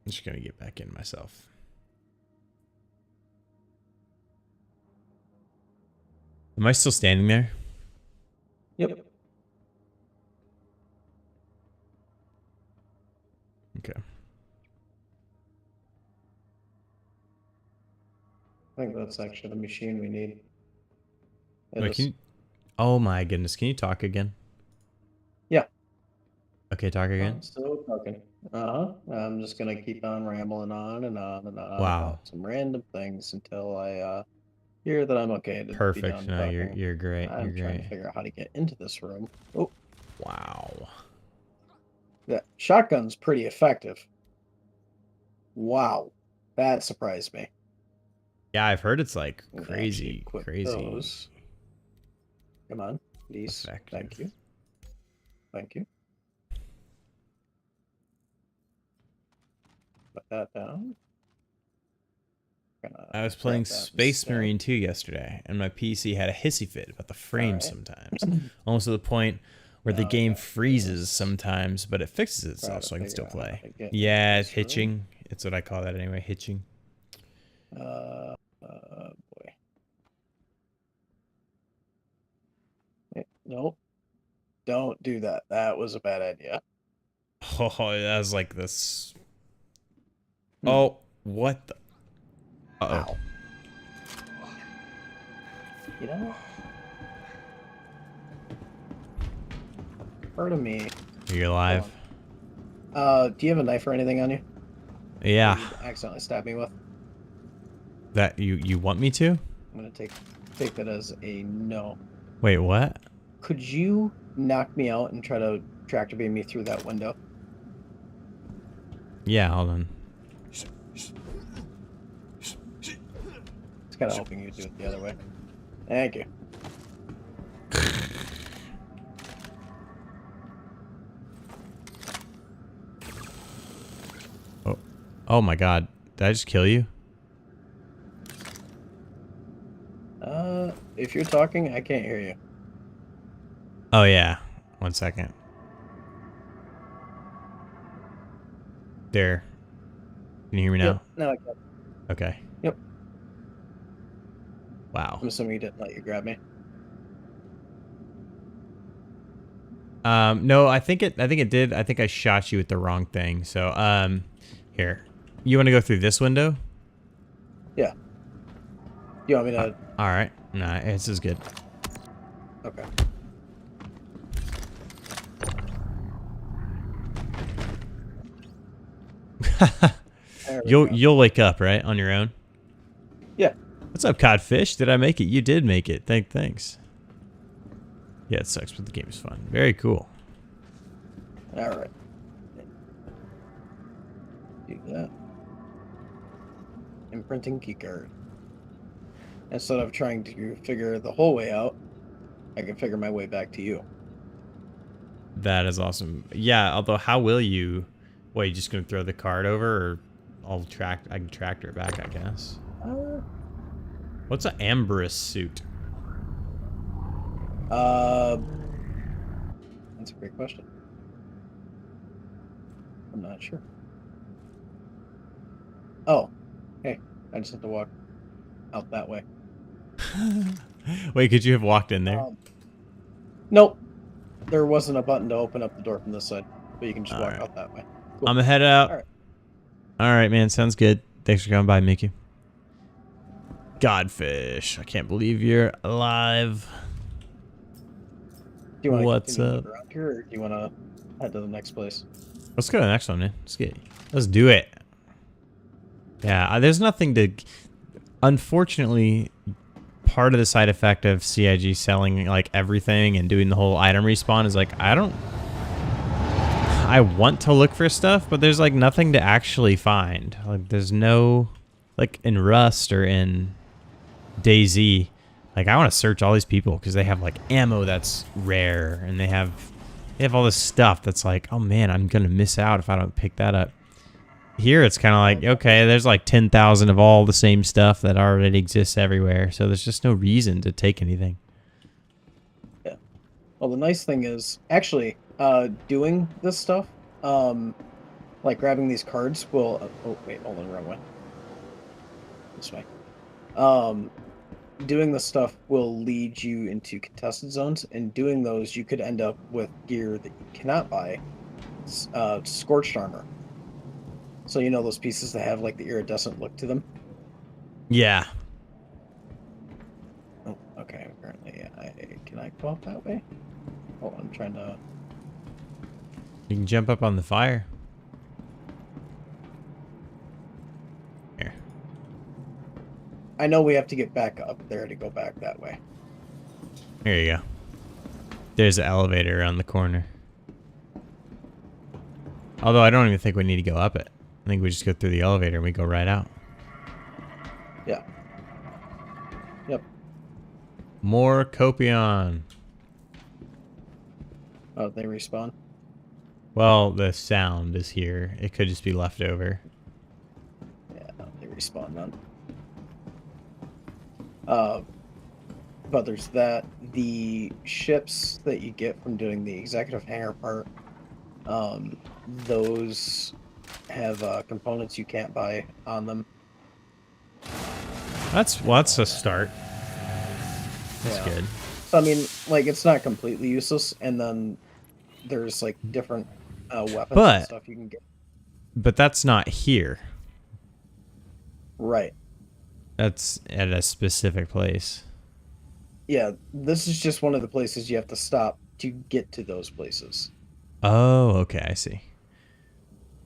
I'm just gonna get back in myself. Am I still standing there? Yep. Okay. I think that's actually the machine we need. It Wait, is. can you... Oh my goodness, can you talk again? Yeah. Okay, talk again. I'm still talking. I'm just gonna keep on rambling on and on and on Wow. about some random things until I hear that I'm okay to be Perfect. done No, talking. you're great. I'm You're trying to great. figure out how to get into this room. Oh, Wow. that shotgun's pretty effective. Wow, that surprised me. Yeah, I've heard it's like We can actually crazy, equip crazy those. Come on, these. effective. Thank you. Thank you. Put that down. I was playing Space Marine 2 yesterday, and my PC had a hissy fit about the frames sometimes. Almost to the point where the game freezes sometimes, but it fixes itself so I can still play. Yeah, it's hitching. It's what I call that anyway, hitching. Boy. Nope. Don't do that. That was a bad idea. Oh, that was like this. Oh, what the? Uh-oh. Ow. You know? Pardon me. You're alive. Do you have a knife or anything on you? Yeah. That you accidentally stabbed me with? That you want me to? I'm gonna take that as a no. Wait, what? Could you knock me out and try to tractor beam me through that window? Yeah, hold on. It's kind of hoping you do it the other way. Thank you. Oh, oh my God! Did I just kill you? If you're talking, I can't hear you. Oh yeah. 1 second. There. Can you hear me now? Yep, now I can. Okay. Yep. Wow. I'm assuming he didn't let you grab me. No, I think it did. I think I shot you with the wrong thing. So, here. You want to go through this window? Yeah. You want me to? All right. Nah, this is good. Okay. You'll wake up, right? On your own? Yeah. What's up, Codfish? Did I make it? You did make it. Thanks. Yeah, it sucks, but the game is fun. Very cool. All right. Do that. imprinting keycard. Instead of trying to figure the whole way out, I can figure my way back to you. That is awesome. Yeah, although how will you... What, you just gonna throw the card over, or I can tractor it back, I guess. What's an amberous suit? That's a great question. I'm not sure. Oh, hey, I just have to walk out that way. Wait, could you have walked in there? Nope. There wasn't a button to open up the door from this side, but you can just All walk right. out that way. Cool. I'm gonna head out. All right. All right, man. Sounds good. Thanks for coming by, Mickey. Godfish, I can't believe you're alive. Do you want to What's continue up? around here, or do you want to head to the next place? Let's go to the next one, man. Let's do it. Yeah, there's nothing to... Unfortunately, part of the side effect of CIG selling like everything and doing the whole item respawn is like, I want to look for stuff, but there's like nothing to actually find. Like there's no... Like in Rust or in DayZ, like I want to search all these people because they have like ammo that's rare, and they have all this stuff that's like, oh man, I'm gonna miss out if I don't pick that up. Here it's kind of like, okay, there's like 10,000 of all the same stuff that already exists everywhere, so there's just no reason to take anything. Yeah. Well, the nice thing is actually doing this stuff, like grabbing these cards will. Oh wait, hold on, wrong way. This way. Doing this stuff will lead you into contested zones, and doing those, you could end up with gear that you cannot buy. Scorched armor. So you know those pieces that have like the iridescent look to them? Yeah. Oh, okay. Apparently, can I go up that way? Oh, I'm trying to... You can jump up on the fire. Here. I know we have to get back up there to go back that way. Here you go. There's an elevator around the corner. Although I don't even think we need to go up it. I think we just go through the elevator and we go right out. Yeah. Yep. More Copion. Oh, they respawn? Well, the sound is here. It could just be left over. Yeah, they respawn then. But there's that. The ships that you get from doing the executive hangar part, those have components you can't buy on them. That's a start. That's Yeah. good. So, I mean, like, it's not completely useless, and then there's, like, different weapons and stuff you can get. But that's not here. Right. That's at a specific place. Yeah, this is just one of the places you have to stop to get to those places. Oh, okay, I see.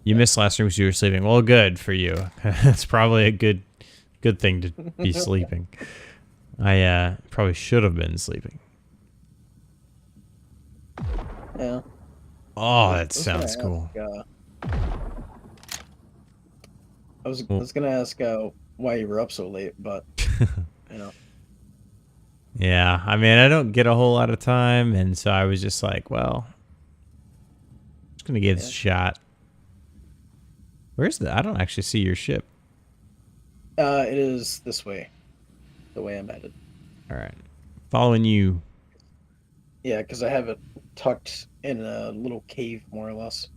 You missed last room because you were sleeping. Well, good for you. That's probably a good thing to be sleeping. I probably should have been sleeping. Yeah. Oh, that sounds cool. I was gonna ask why you were up so late, but you know. Yeah, I mean, I don't get a whole lot of time, and so I was just like, well, I'm just gonna give this a shot. Where's I don't actually see your ship. It is this way, the way I'm headed. All right, following you. Yeah, because I have it tucked in a little cave, more or less.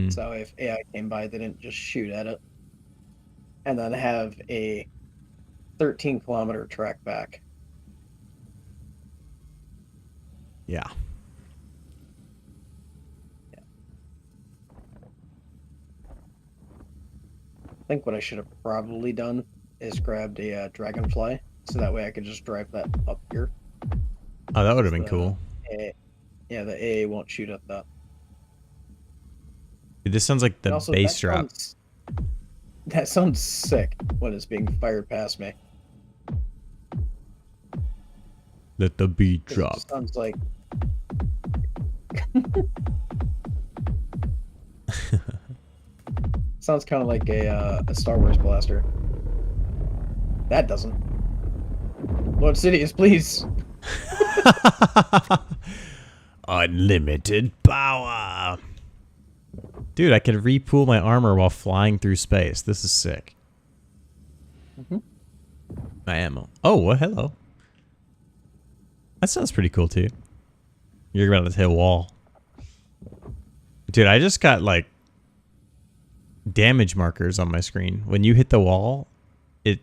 So if AI came by, they didn't just shoot at it. And then have a 13-kilometer track back. Yeah. I think what I should have probably done is grabbed a dragonfly, so that way I could just drive that up here. Oh, that would have been cool. Yeah, the AA won't shoot at that. Dude, this sounds like the Also, bass drop. That sounds sick when it's being fired past me. Let the beat 'Cause drop. It just sounds like... sounds kind of like a Star Wars blaster. That doesn't. Lord Sidious, please. Unlimited power. Dude, I can repool my armor while flying through space. This is sick. My ammo. Oh, well, hello. That sounds pretty cool too. You're about to hit a wall. Dude, I just got like damage markers on my screen. When you hit the wall, it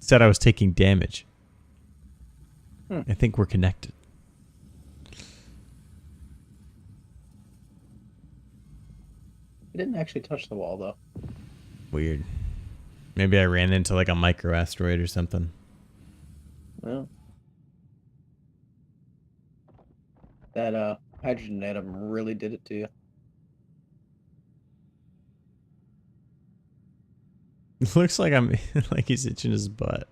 said I was taking damage. I think we're connected. I didn't actually touch the wall though. Weird. Maybe I ran into like a micro asteroid or something. Well, that hydrogen atom really did it to you. It looks like I'm like he's itching his butt.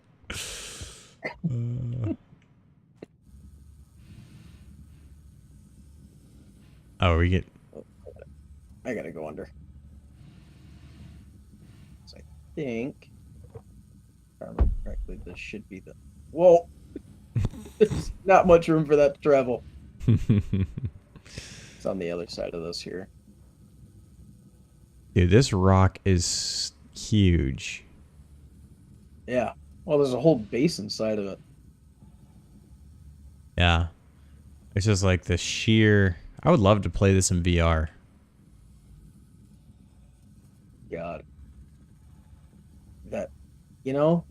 Oh, we get. I gotta go under. So I think, if I remember correctly, this should be the. Whoa! There's not much room for that to travel. It's on the other side of this here. Dude, this rock is huge. Yeah. Well, there's a whole base inside of it. Yeah. It's just like the sheer. I would love to play this in VR. God. That, you know,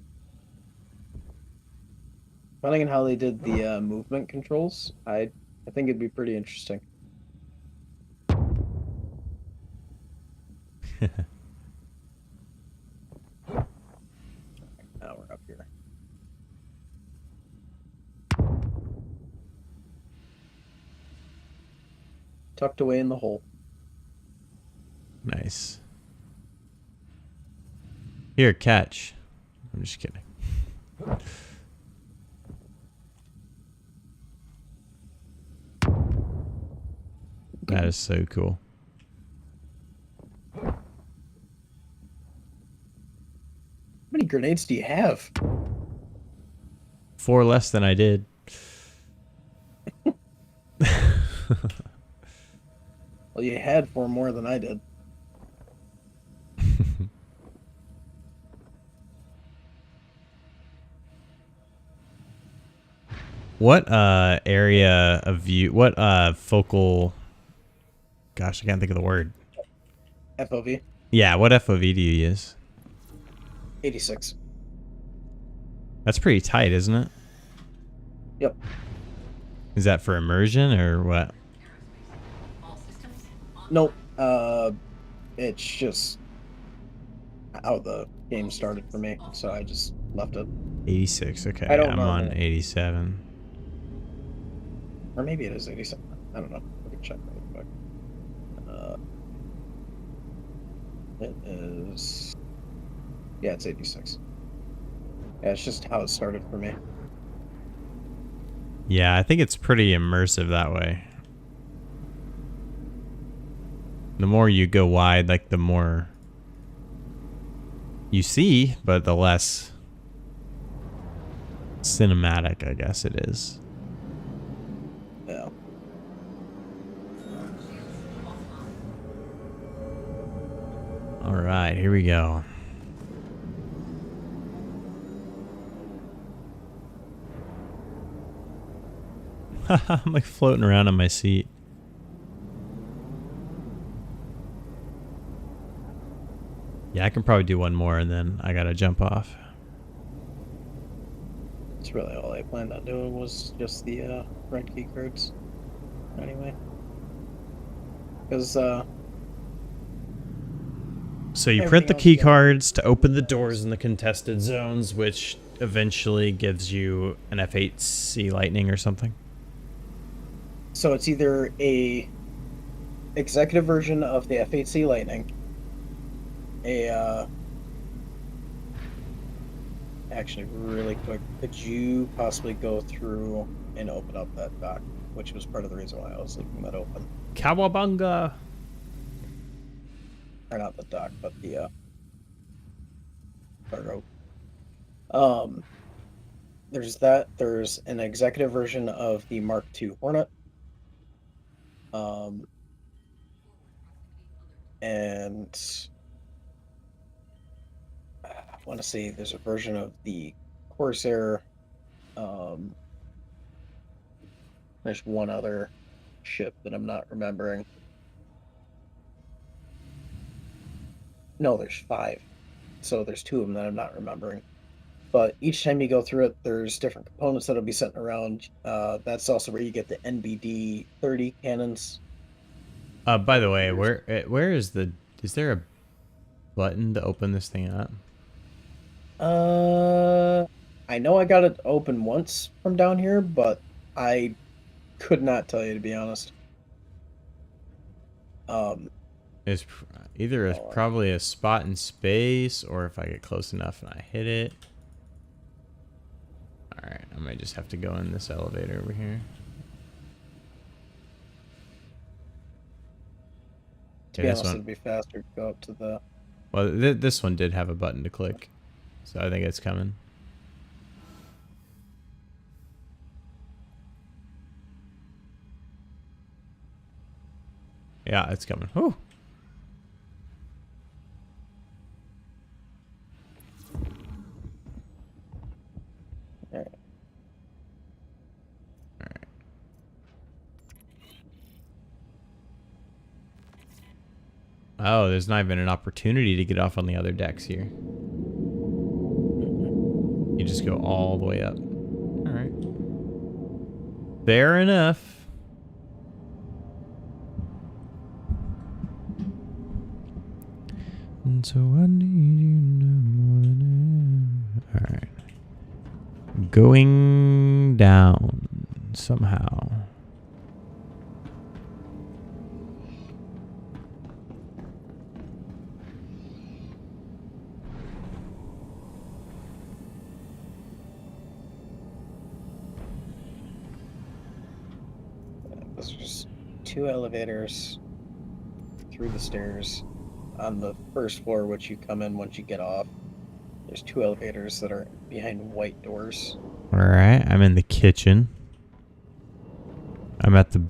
depending on how they did the movement controls, I think it'd be pretty interesting. Now we're up here. Tucked away in the hole. Nice. Here, catch. I'm just kidding. That is so cool. How many grenades do you have? 4 less than I did. Well, you had 4 more than I did. What area of view? What focal? Gosh, I can't think of the word. FOV Yeah, what FOV do you use? 86. That's pretty tight, isn't it? Yep. Is that for immersion or what? Nope. It's just how the game started for me, so I just left it. 86. Okay, I don't I'm know. on 87. Or maybe it is 87. I don't know. Let me check real quick. It is... Yeah, it's 86. Yeah, it's just how it started for me. Yeah, I think it's pretty immersive that way. The more you go wide, like the more you see, but the less cinematic, I guess it is. Yeah. All right, here we go. I'm like floating around on my seat. Yeah, I can probably do one more and then I gotta jump off. That's really all I planned on doing was just the red key cards. Anyway. Because, So you Everything print the else key is- cards to open the doors in the contested zones, which eventually gives you an F8C lightning or something. so it's either a executive version of the F8C Lightning, actually really quick, could you possibly go through and open up that dock, which was part of the reason why I was leaving that open. Cowabunga! Or not the dock, but the cargo Um, there's that. There's an executive version of the Mark II Hornet. And I want to say there's a version of the Corsair. Um, there's one other ship that I'm not remembering. No, there's 5. So there's 2 of them that I'm not remembering. But each time you go through it, there's different components that'll be sitting around. That's also where you get the NBD 30 cannons. By the way, where is there a button to open this thing up? I know I got it open once from down here, but I could not tell you, to be honest. It's either probably a spot in space, or if I get close enough and I hit it. All right, I might just have to go in this elevator over here. To be honest, it'd be faster to go up to the... Well, this one did have a button to click, so I think it's coming. Yeah, it's coming. Whew. All right. Oh, there's not even an opportunity to get off on the other decks here. You just go all the way up. All right. Fair enough. And so I need you now more than ever. All right. Going down somehow. There's 2 elevators through the stairs on the first floor, which you come in once you get off. There's 2 elevators that are behind white doors. All right, I'm in the kitchen. I'm at the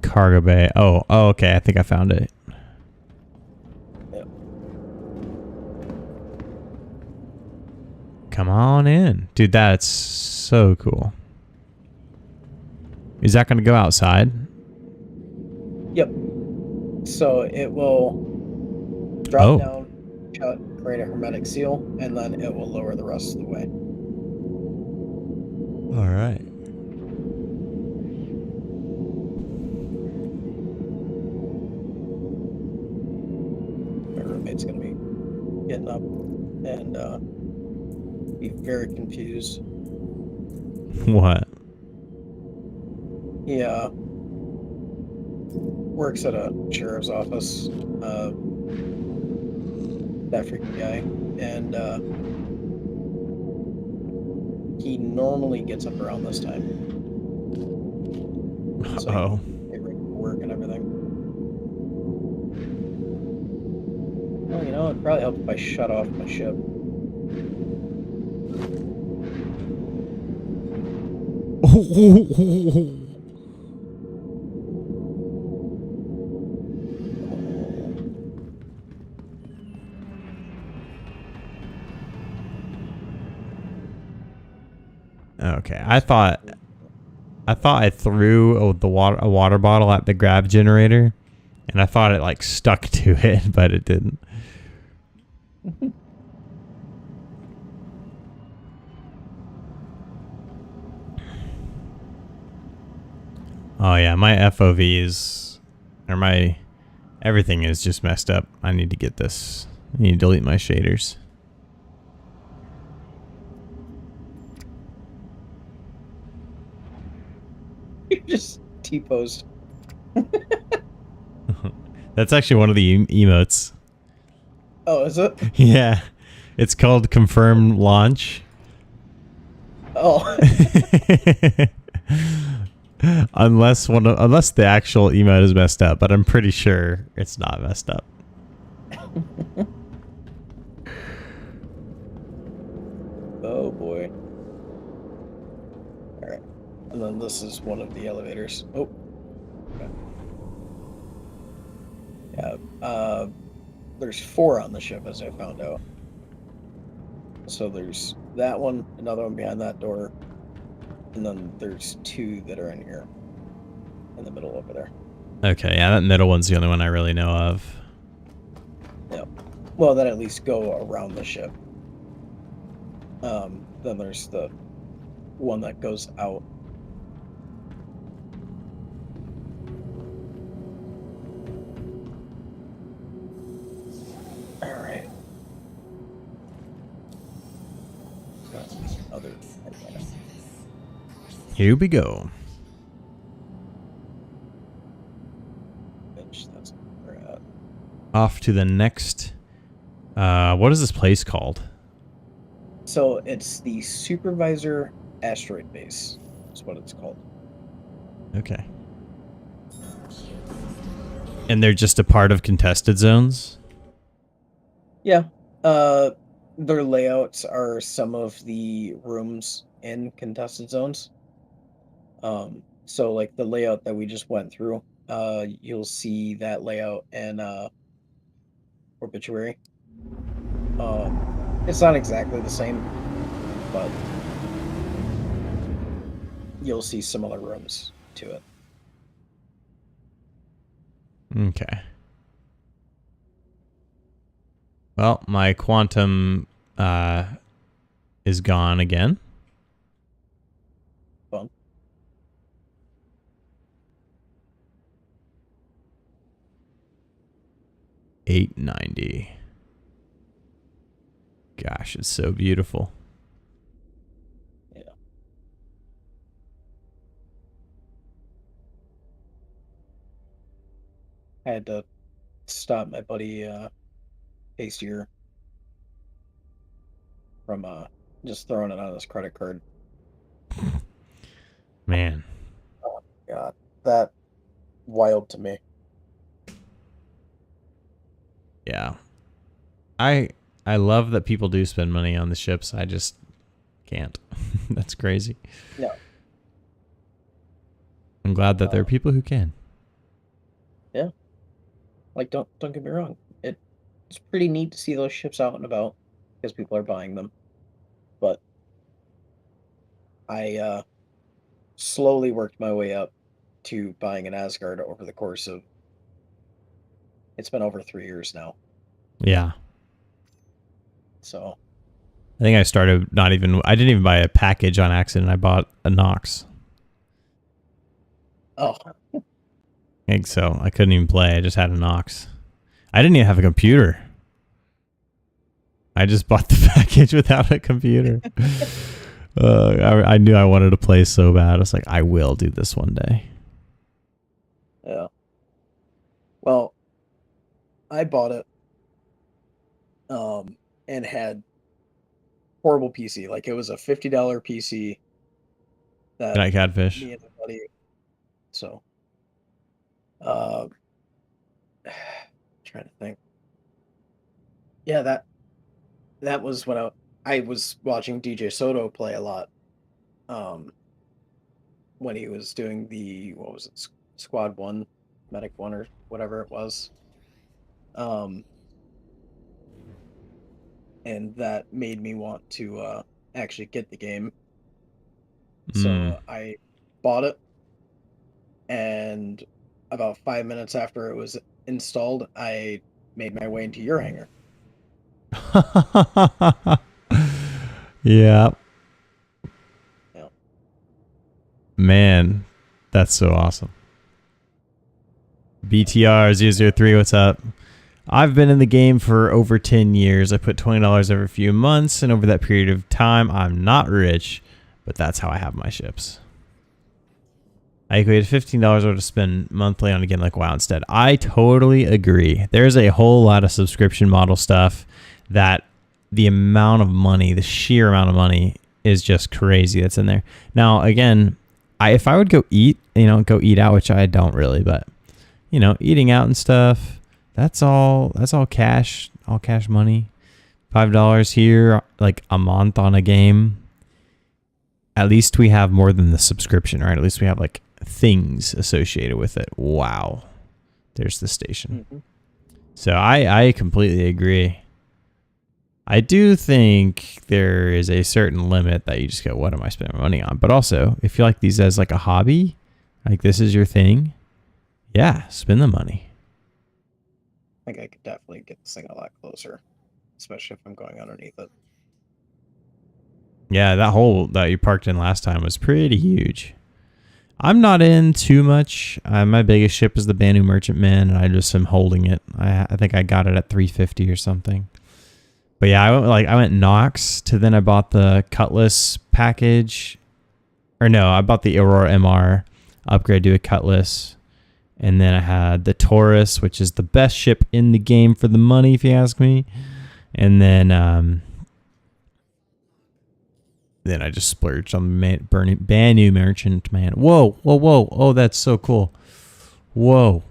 cargo bay. Oh, okay. I think I found it. Yep. Come on in, dude. That's so cool. Is that going to go outside? Yep. So it will drop down, shut, create a hermetic seal, and then it will lower the rest of the way. All right. My roommate's gonna be getting up and be very confused. What? He works at a sheriff's office. That freaking guy, and he normally gets up around this time. So Oh. get ready for work and everything. Well, you know, it'd probably help if I shut off my ship. Okay, I thought I threw a water bottle at the grav generator, and I thought it like stuck to it, but it didn't. Oh yeah, my FOVs or my everything is just messed up. I need to get this. I need to delete my shaders. You just T-posed. That's actually one of the emotes. Oh, is it? Yeah, it's called confirm launch. Oh. unless the actual emote is messed up, but I'm pretty sure it's not messed up. Oh Oh boy. Alright. And then this is one of the elevators. Oh. Okay. Yeah. There's 4 on the ship, as I found out. So there's that one, another one behind that door, and then there's 2 that are in here. In the middle over there. Okay, yeah, that middle one's the only one I really know of. Yep. Well, that at least go around the ship. Then there's the one that goes out. Alright. Other. Here we go. That's where we're at. Off to the next. What is this place called? So it's the Supervisor Asteroid Base. That's what it's called. Okay. And they're just a part of contested zones? Yeah. Their layouts are some of the rooms in contested zones. So like the layout that we just went through, you'll see that layout in Obituary. It's not exactly the same, but you'll see similar rooms to it. Okay. Well, my quantum is gone again. Fun. $890. Gosh, it's so beautiful. Yeah. I had to stop my buddy Tastier from just throwing it on his credit card. Man. Oh God, that wild to me. Yeah. I love that people do spend money on the ships. I just can't. That's crazy. No. I'm glad that there are people who can. Yeah. Like don't get me wrong. It's pretty neat to see those ships out and about because people are buying them. But I slowly worked my way up to buying an Asgard over the course of it's been over 3 years now. Yeah. So I think I started I didn't even buy a package on accident. I bought a Nox. oh I think so. I couldn't even play. I just had a Nox. I didn't even have a computer. I just bought the package without a computer. I knew I wanted to play so bad. I was like, I will do this one day. yeah. Well, I bought it and had horrible PC. Like it was a $50 PC that Good night, Catfish. me and a buddy. So trying to think. Yeah, that was when I was watching DJ Soto play a lot. When he was doing the what was it, Squad 1, Medic 1 or whatever it was. And that made me want to actually get the game. So I bought it, and about 5 minutes after it was installed, I made my way into your hangar. Yeah. Yeah. Man, that's so awesome. BTR003, what's up? I've been in the game for over 10 years. I put $20 every few months, and over that period of time, I'm not rich, but that's how I have my ships. I equated $15 or to spend monthly on a game like WoW instead. I totally agree. There's a whole lot of subscription model stuff that the amount of money, the sheer amount of money is just crazy that's in there. Now, again, if I would go eat, go eat out, which I don't really, but, eating out and stuff, that's all cash money. $5 here, like a month on a game. At least we have more than the subscription, right? At least we have like things associated with it. Wow. There's the station. Mm-hmm. So I completely agree. I do think there is a certain limit that you just go, what am I spending money on? But also, if you like these as like a hobby, like this is your thing, yeah, spend the money. I think I could definitely get this thing a lot closer, especially if I'm going underneath it. Yeah, that hole that you parked in last time was pretty huge. I'm not in too much. My biggest ship is the Banu Merchantman, and I just am holding it. I think I got it at 350 or something. But yeah, I went Nox to then I bought the Cutlass package. Or no, I bought the Aurora MR upgrade to a Cutlass. And then I had the Taurus, which is the best ship in the game for the money, if you ask me. And then I just splurged on the Banu Merchantman. Whoa, whoa, whoa. Oh, that's so cool. Whoa.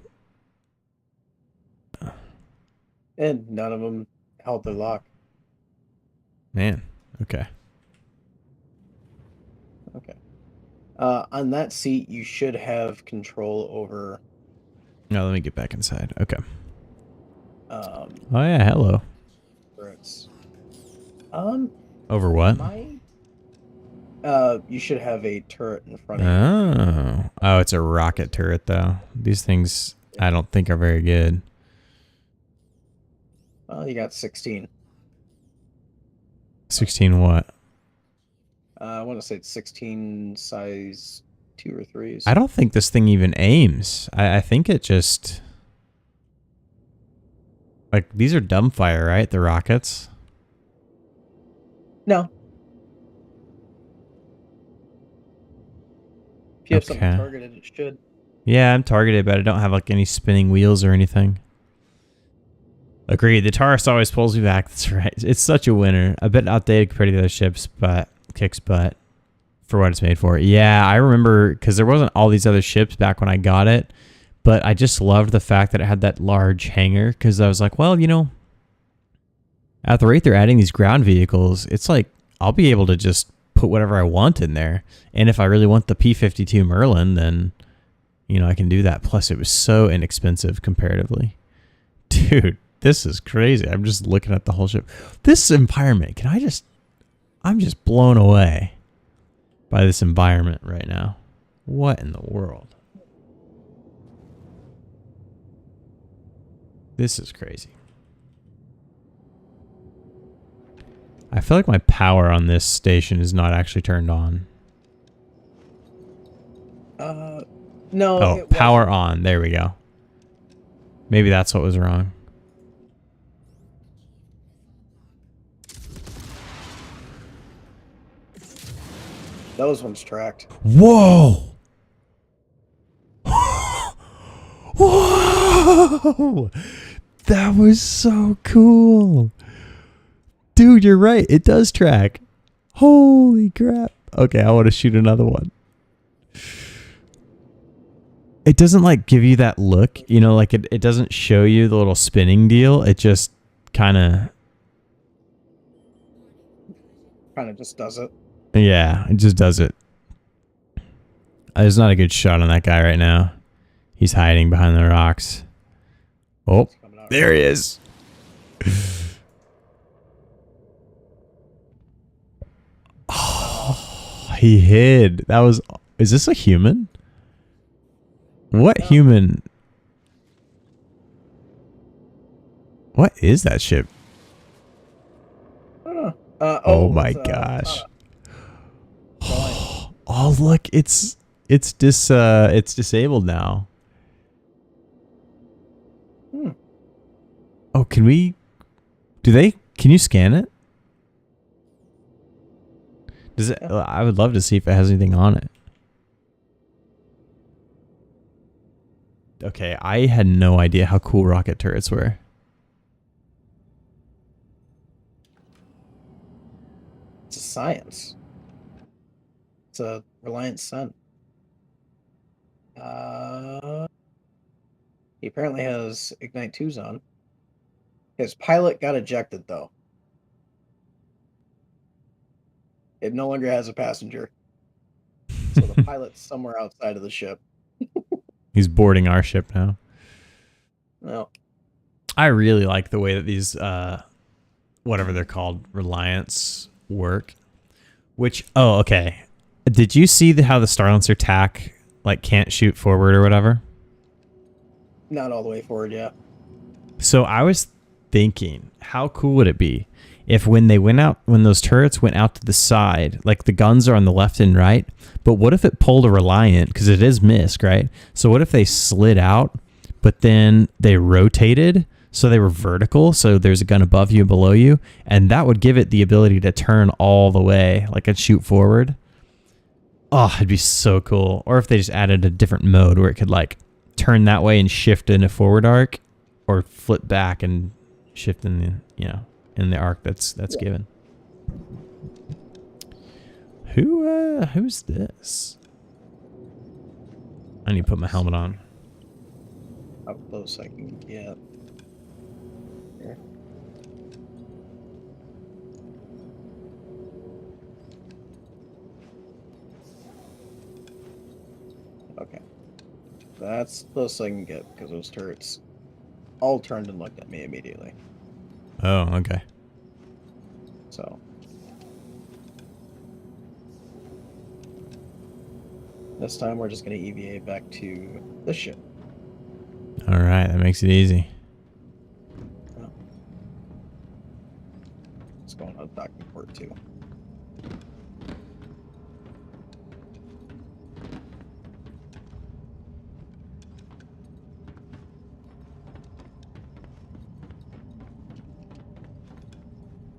And none of them held their lock. Man, okay. Okay. On that seat, you should have control over. Now let me get back inside. Okay. Oh yeah, hello. Bricks. Over what? You should have a turret in front of you. Oh, it's a rocket turret though. These things I don't think are very good. Well, you got 16. 16 what? I want to say it's 16 size 2 or 3s. I don't think this thing even aims. I think it just... Like, these are dumbfire, right? The rockets? No. If you have something Okay. targeted, it should. Yeah, I'm targeted, but I don't have like any spinning wheels or anything. Agreed. The Taurus always pulls me back. That's right. It's such a winner. A bit outdated compared to the other ships, but kicks butt for what it's made for. Yeah, I remember because there wasn't all these other ships back when I got it, but I just loved the fact that it had that large hangar because I was like, well, you know, at the rate they're adding these ground vehicles, it's like I'll be able to just put whatever I want in there. And if I really want the P-52 Merlin, then, you know, I can do that. Plus, it was so inexpensive comparatively. Dude, this is crazy. I'm just looking at the whole ship. This environment, I'm just blown away by this environment right now. What in the world? This is crazy. I feel like my power on this station is not actually turned on. No. Oh, power on. There we go. Maybe that's what was wrong. Those ones tracked. Whoa! Whoa! That was so cool. Dude, you're right. It does track. Holy crap. Okay, I want to shoot another one. It doesn't like give you that look, you know, like it doesn't show you the little spinning deal. It just kind of just does it. Yeah, it just does it. There's not a good shot on that guy right now. He's hiding behind the rocks. Oh, there he is. Oh, he hid. That was... Is this a human? What human? What is that ship? I don't know. Oh my gosh. Oh, look, it's disabled now. Oh, can you scan it? Does it? Yeah. I would love to see if it has anything on it. Okay, I had no idea how cool rocket turrets were. It's a science. It's a Reliant Sun. He apparently has Ignite 2s on. His pilot got ejected, though. It no longer has a passenger. So the pilot's somewhere outside of the ship. He's boarding our ship now. Well, I really like the way that these, whatever they're called, Reliance work. Which, oh, okay. Did you see how the Starlancer TAC, like, can't shoot forward or whatever? not all the way forward yet. So I was thinking, how cool would it be if when those turrets went out to the side, like the guns are on the left and right, but what if it pulled a Reliant, because it is MISC, right? So what if they slid out, but then they rotated, so they were vertical, so there's a gun above you and below you, and that would give it the ability to turn all the way, like and shoot forward. Oh, it'd be so cool. Or if they just added a different mode where it could like turn that way and shift in a forward arc, or flip back and shift in the in the arc that's given. Who's this? I need to put my helmet on. How close I can get. Here. Okay. That's close I can get because those turrets all turned and looked at me immediately. Oh, okay. So this time we're just going to EVA back to the ship. All right, that makes it easy. It's going on docking port 2.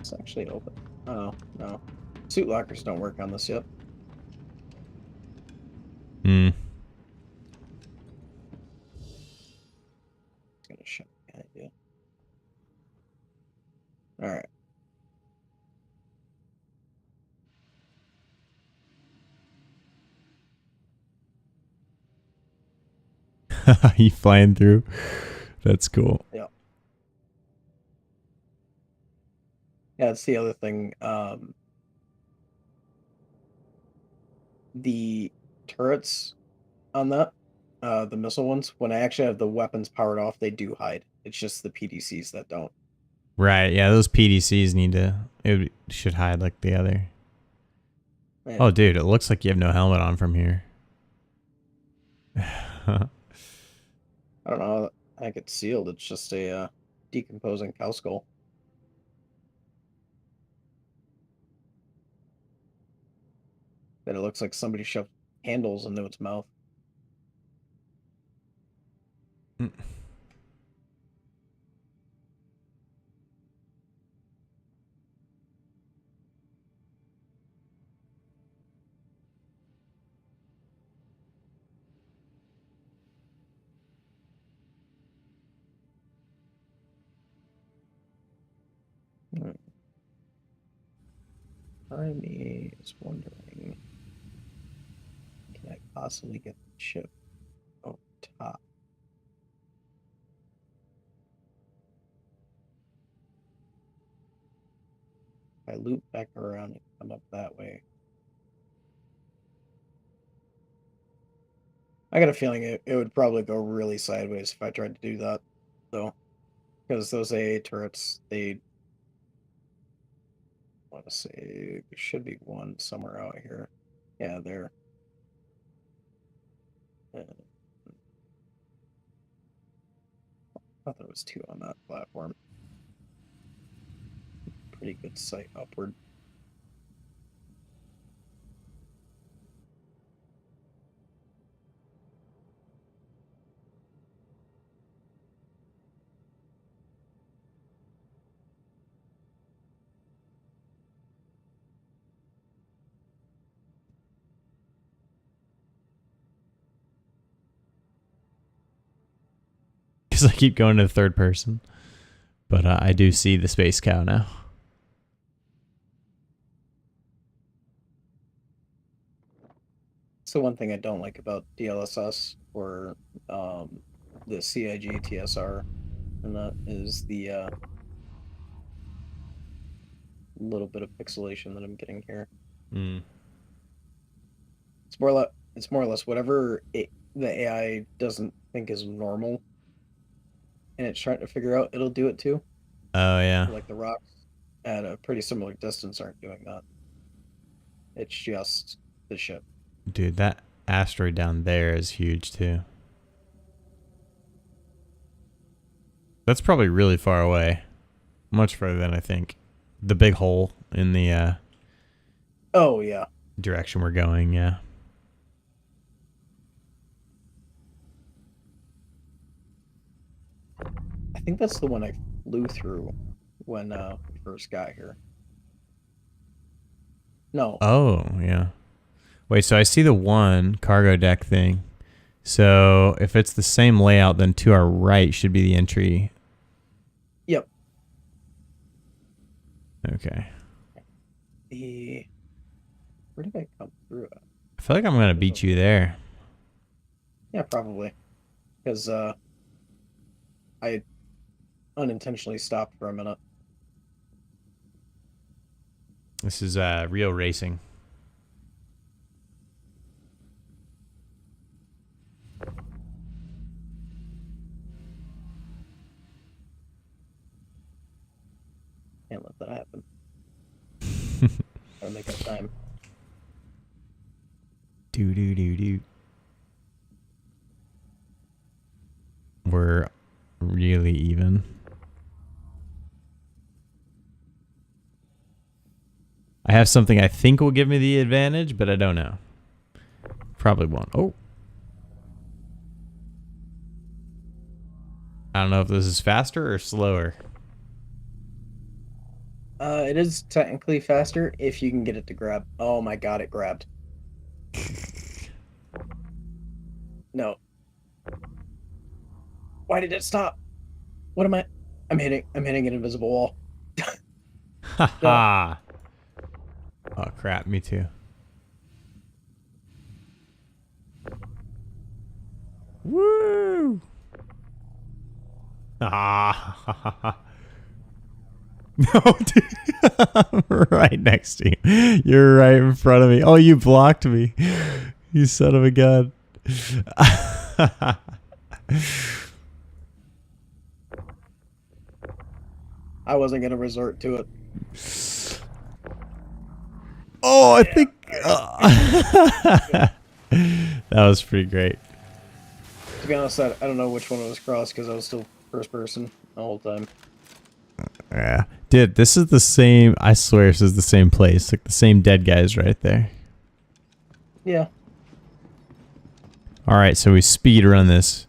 It's actually open. Oh, no. Suit lockers don't work on this yet. Hmm. It's going to shut behind you. Alright. You flying through? That's cool. Yeah. Yeah, that's the other thing. The turrets on that, the missile ones, when I actually have the weapons powered off, they do hide. It's just the PDCs that don't. Right. Yeah, those PDCs need to. Should hide like the other. Yeah. Oh, dude, it looks like you have no helmet on from here. I don't know. I think it's sealed. It's just a decomposing cow skull. That it looks like somebody shoved handles into its mouth. Army is wondering, can I possibly get the ship on top? If I loop back around and come up that way. I got a feeling it would probably go really sideways if I tried to do that, though. Because those AA turrets, they want to say there should be one somewhere out here. Yeah, there. I thought there was 2 on that platform. Pretty good sight upward. Because I keep going to the third person. But I do see the space cow now. So one thing I don't like about DLSS or the CIG TSR and that is the little bit of pixelation that I'm getting here. Mm. It's more or less whatever the AI doesn't think is normal, and it's trying to figure out, it'll do it too. Oh, yeah. Like the rocks at a pretty similar distance aren't doing that. It's just the ship. Dude, that asteroid down there is huge, too. That's probably really far away. Much further than I think. The big hole in the Oh yeah. direction we're going, yeah. I think that's the one I flew through when we first got here. No. Oh, yeah. Wait, so I see the one cargo deck thing. So if it's the same layout, then to our right should be the entry. Yep. Okay. Where did I come through at? I feel like I'm going to beat you there. Yeah, probably. Because I unintentionally stopped for a minute. This is real racing. Can't let that happen. Gotta make up time. Do. We're really even. I have something I think will give me the advantage, but I don't know. Probably won't. Oh. I don't know if this is faster or slower. It is technically faster if you can get it to grab. Oh my god, it grabbed. No. Why did it stop? What am I? I'm hitting an invisible wall. Haha. Oh crap, me too. Woo! Ah. No, dude. I'm right next to you. You're right in front of me. Oh, you blocked me. You son of a gun. I wasn't gonna resort to it. Oh, I think that was pretty great. To be honest, I don't know which one it was crossed because I was still first person the whole time. Yeah. Dude, this is the same. I swear this is the same place. Like the same dead guys right there. Yeah. All right, so we speed run this.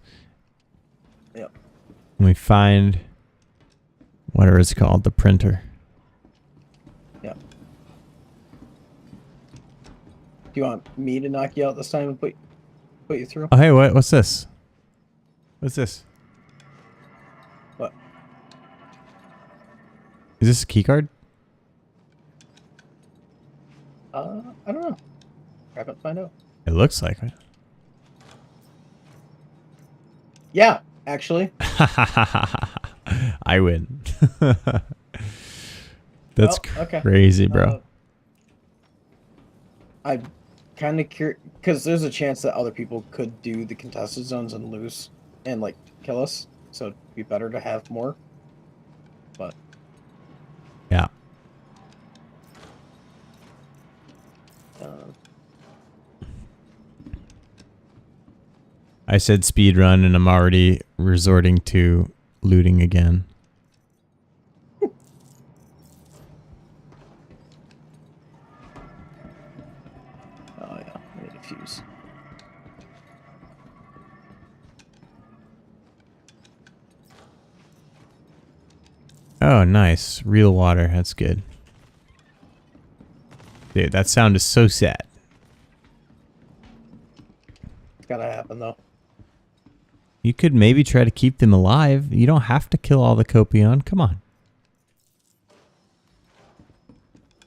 Yep. And we find whatever it's called, the printer. Yep. Do you want me to knock you out this time and put you through? Oh, hey, what's this? What's this? What? Is this a key card? I don't know. Grab it and find out. It looks like it. Yeah, actually. I win. That's okay. crazy, bro. I'm kind of curious because there's a chance that other people could do the contested zones and lose and like kill us. So it'd be better to have more. But Yeah. I said speed run, and I'm already resorting to looting again. oh yeah, I need a fuse. Oh, nice. Real water. That's good. Dude, that sound is so sad. It's gotta happen though. You could maybe try to keep them alive. You don't have to kill all the Copion. Come on.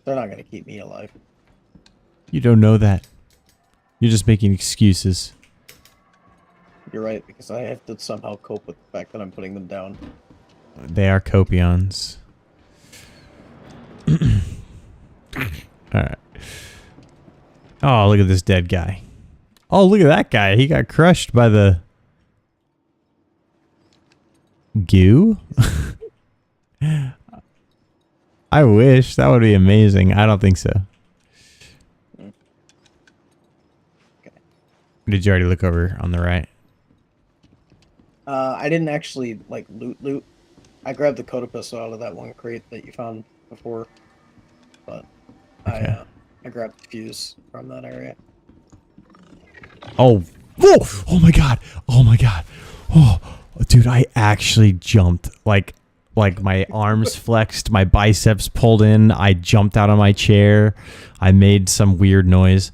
They're not gonna keep me alive. You don't know that. You're just making excuses. You're right, because I have to somehow cope with the fact that I'm putting them down. They are Copions. Alright. Oh, look at this dead guy. Oh, look at that guy. He got crushed by the goo. I wish. That would be amazing. I don't think so. Did you already look over on the right? I didn't actually like loot. I grabbed the Coda pistol out of that one crate that you found before, but Okay. I grabbed the fuse from that area. Oh, whoa! Oh my god! Oh my god! Oh, dude, I actually jumped. Like my arms flexed, my biceps pulled in. I jumped out of my chair. I made some weird noise.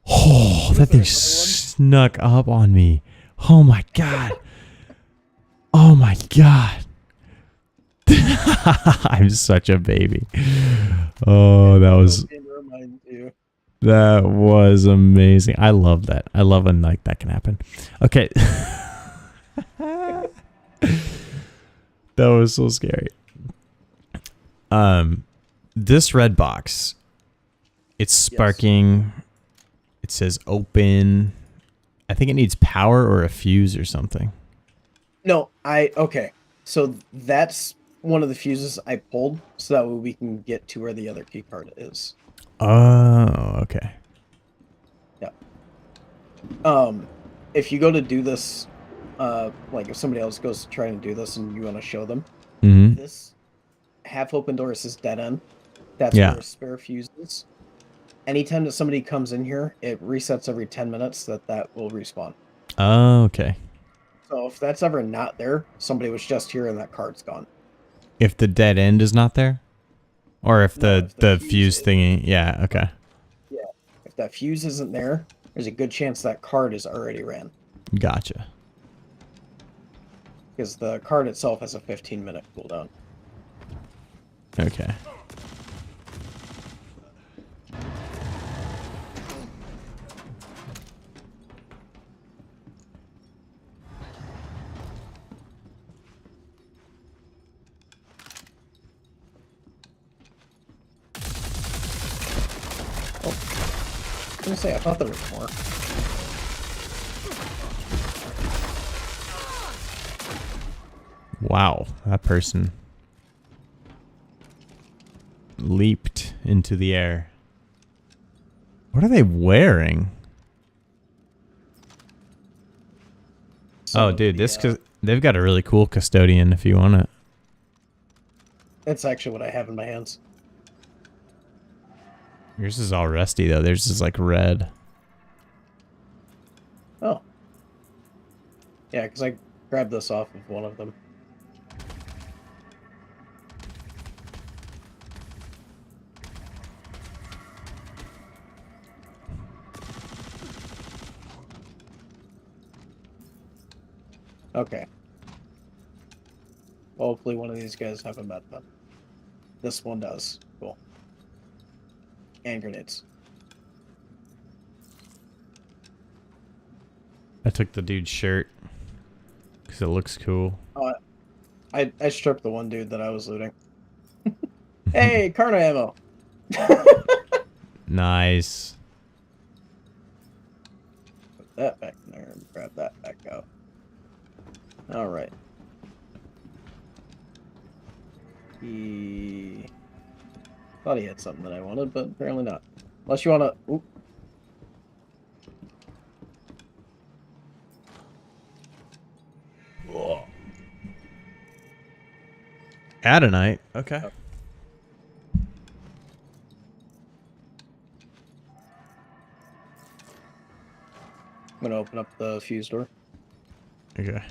Oh, that thing snuck up on me. Oh my god! Oh my god! I'm such a baby. Oh, that was amazing. I love that. I love when like that can happen. Okay. That was so scary. This red box, it's sparking. It says open. I think it needs power or a fuse or something. No, okay. So that's one of the fuses I pulled, so that way we can get to where the other key card is. Oh, okay. Yeah. If you go to do this, like if somebody else goes to try and do this and you want to show them, this half open door says dead end. That's where a spare fuse is. Anytime that somebody comes in here, it resets every 10 minutes that will respawn. Oh, okay. So if that's ever not there, somebody was just here and that card's gone. If the dead end is not there? Or if the fuse thingy, yeah, okay. Yeah. If that fuse isn't there, there's a good chance that card is already ran. Gotcha. Because the card itself has a 15-minute cooldown. Okay. I was gonna say, I thought there was more. Wow, that person leaped into the air. What are they wearing? Oh, dude, they've got a really cool custodian if you want it. That's actually what I have in my hands. Yours is all rusty though. Theirs is like red. Oh. Yeah, because I grabbed this off of one of them. Okay. Well, hopefully one of these guys have a med then. This one does. Cool. And grenades. I took the dude's shirt because it looks cool. Oh, I stripped the one dude that I was looting. Hey, carno ammo! Nice. Put that back in there and grab that back out. Alright. He thought he had something that I wanted, but apparently not. Unless you want to... Oop. Adonite. Okay. I'm going to open up the fuse door. Okay.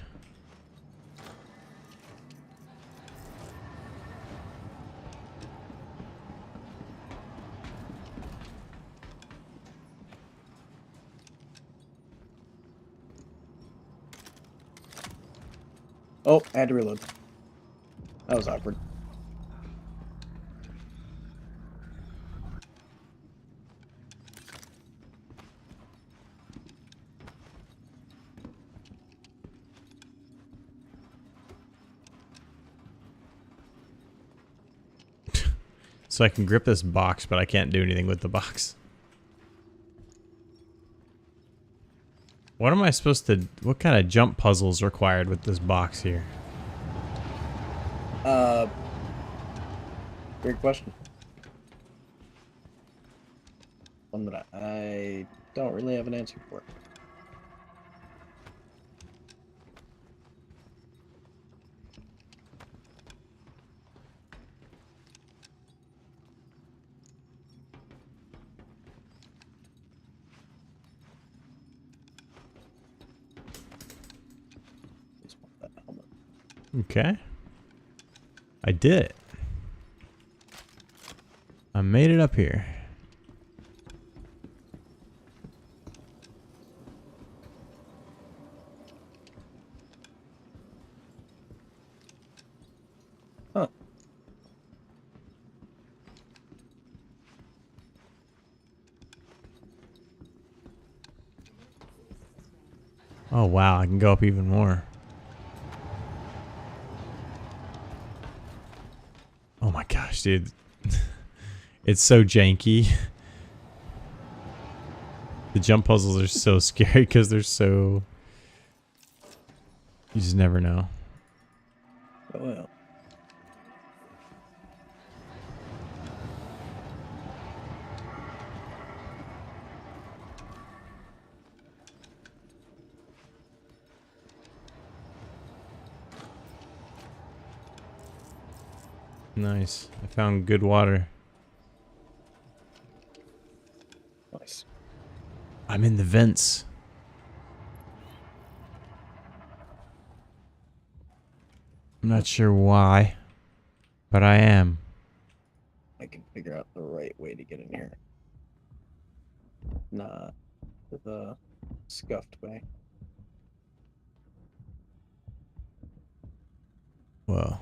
Oh, I had to reload. That was awkward. So I can grip this box, but I can't do anything with the box. What am I supposed to... What kind of jump puzzle's required with this box here? Great question. One that I don't really have an answer for. Just want that helmet. Okay. I did it. I made it up here. Huh. Oh wow, I can go up even more. Oh my gosh, dude. It's so janky. The jump puzzles are so scary because they're so... You just never know. Oh well. Nice. I found good water. Nice. I'm in the vents. I'm not sure why, but I am. I can figure out the right way to get in here. Not the scuffed way. Whoa.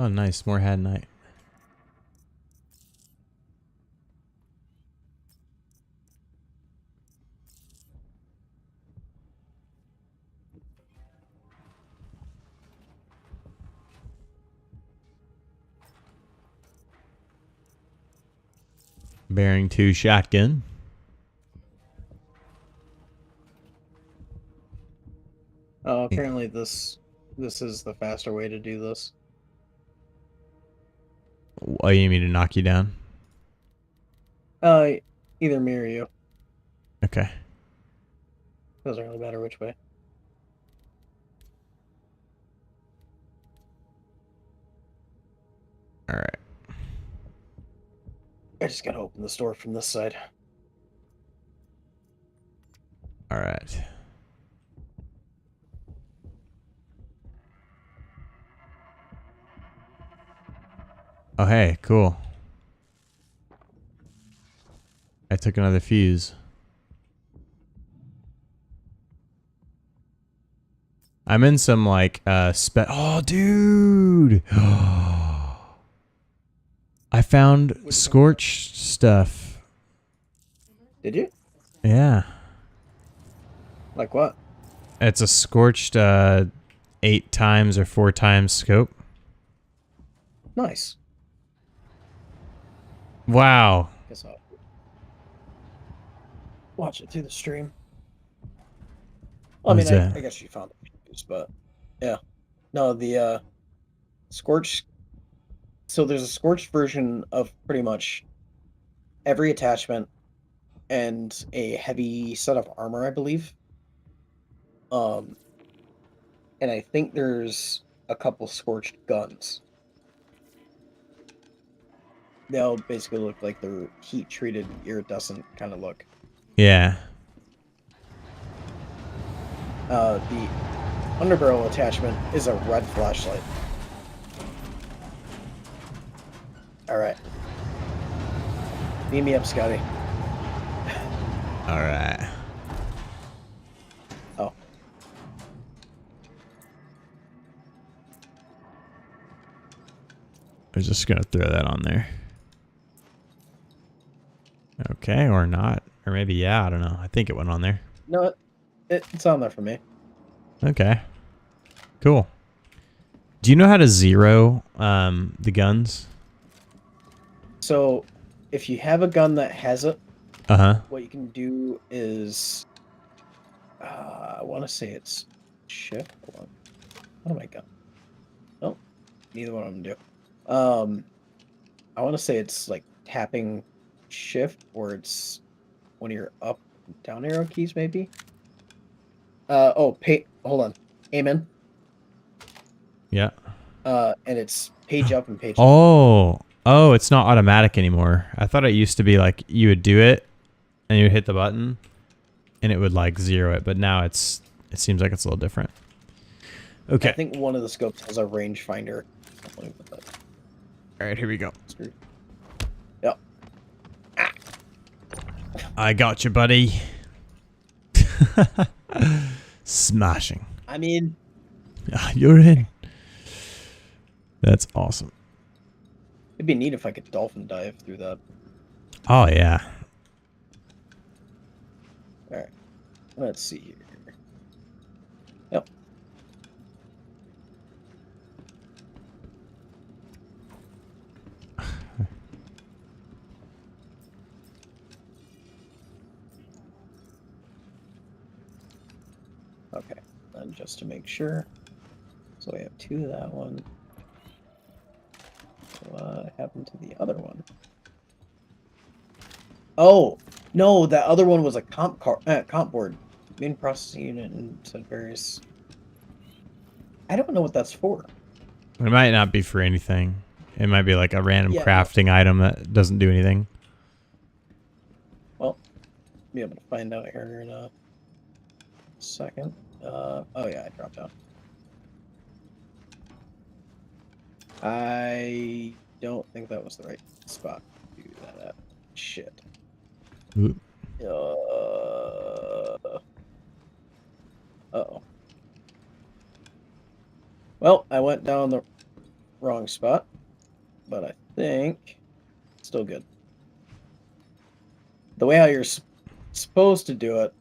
Oh, nice. More Hadnite. Bearing 2 shotgun. Oh, apparently this is the faster way to do this. Oh, you mean to knock you down? Either me or you. Okay. Doesn't really matter which way. All right. I just gotta open the store from this side. All right. Oh, hey, cool. I took another fuse. I'm in some like oh dude. I found scorched stuff. Did you? Yeah. Like what? It's a scorched 8 times or 4 times scope. Nice. Wow. Guess I'll watch it through the stream. Well, I What's mean, that? I guess you found it, but yeah. No, the scorched. So there's a scorched version of pretty much every attachment and a heavy set of armor, I believe. And I think there's a couple scorched guns. They all basically look like they're heat-treated, iridescent kind of look. Yeah. The underbarrel attachment is a red flashlight. Alright. Beam me up, Scotty. All right. Oh. I was just gonna throw that on there. Okay, or not. Or maybe, yeah, I don't know. I think it went on there. No, it's on there for me. Okay. Cool. Do you know how to zero the guns? So, if you have a gun that has it, Uh-huh. what you can do is, I want to say it's shift. Hold on. What am I got? Oh, neither one of them do. I want to say it's like tapping shift, or it's one of your up and down arrow keys, maybe. Hold on. Amen. Yeah. And it's page up and page down. Oh, it's not automatic anymore. I thought it used to be like you would do it and you would hit the button and it would like zero it, but now it seems like it's a little different. Okay. I think one of the scopes has a rangefinder. Let me put that. All right, here we go. Yep. I got you, buddy. Smashing. I mean, You're in. That's awesome. it'd be neat if I could dolphin dive through that. Oh, yeah. All right. Let's see here. Yep. Okay. And just to make sure. So we have 2 of that one. What happened to the other one? Oh, no, that other one was a comp board. Main processing unit and said various. I don't know what that's for. It might not be for anything. It might be like a random Yeah. crafting item that doesn't do anything. Well, be able to find out here in a second. Oh yeah, I dropped out. I don't think that was the right spot to do that at. Shit. Oop. Uh-oh. Well, I went down the wrong spot, but I think it's still good. The way how you're supposed to do it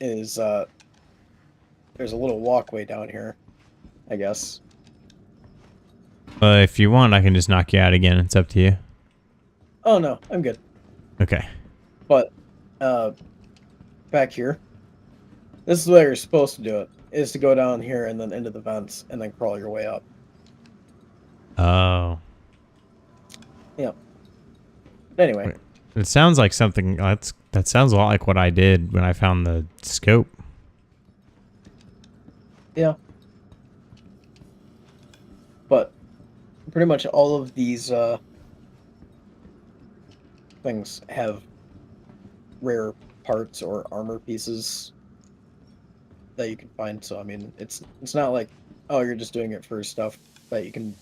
is there's a little walkway down here, I guess. If you want, I can just knock you out again. It's up to you. Oh no, I'm good. Okay. But back here, this is the way you're supposed to do it, is to go down here and then into the vents and then crawl your way up. Oh. Yep. Anyway. Wait. It sounds like something that sounds a lot like what I did when I found the scope. Yeah. But pretty much all of these things have rare parts or armor pieces that you can find. So I mean, it's not like, oh, you're just doing it for stuff that you can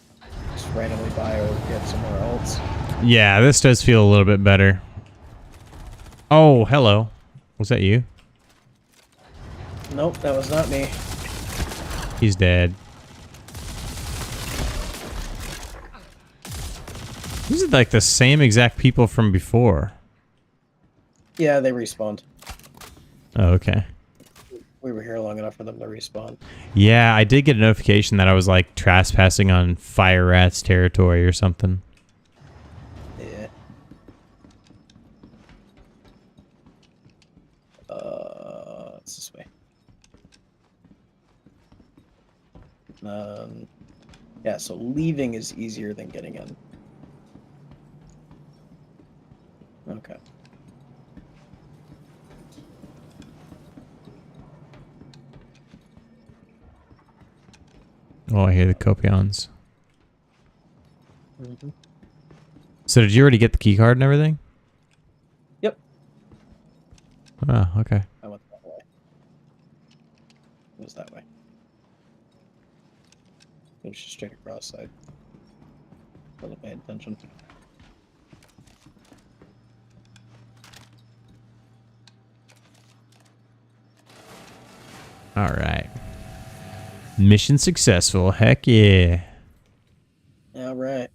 just randomly buy or get somewhere else. Yeah, this does feel a little bit better. Oh, hello. Was that you? Nope, that was not me. He's dead. These are like the same exact people from before. Yeah, they respawned. Oh, okay. We were here long enough for them to respawn. Yeah, I did get a notification that I was like trespassing on Fire Rat's territory or something. Yeah. It's this way. Yeah, so leaving is easier than getting in. Okay. Oh, I hear the copions. Mm-hmm. So did you already get the key card and everything? Yep. Oh, okay. I went that way. It was that way. It was just straight across side. Wasn't paying attention. All right. Mission successful. Heck yeah. All right.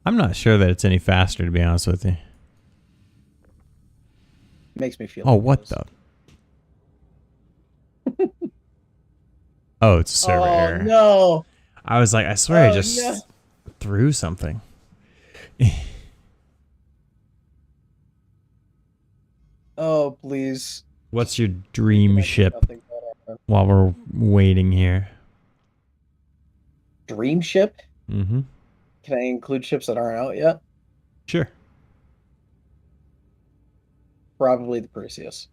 I'm not sure that it's any faster, to be honest with you. Makes me feel. Oh, like what it the? Oh, it's a server Oh error. no! I was like, I swear I Oh, just no. threw something. Oh please. What's your dream ship Nothing better. while we're waiting here? Dream ship? Mm-hmm. Can I include ships that aren't out yet? Sure. Probably the Perseus.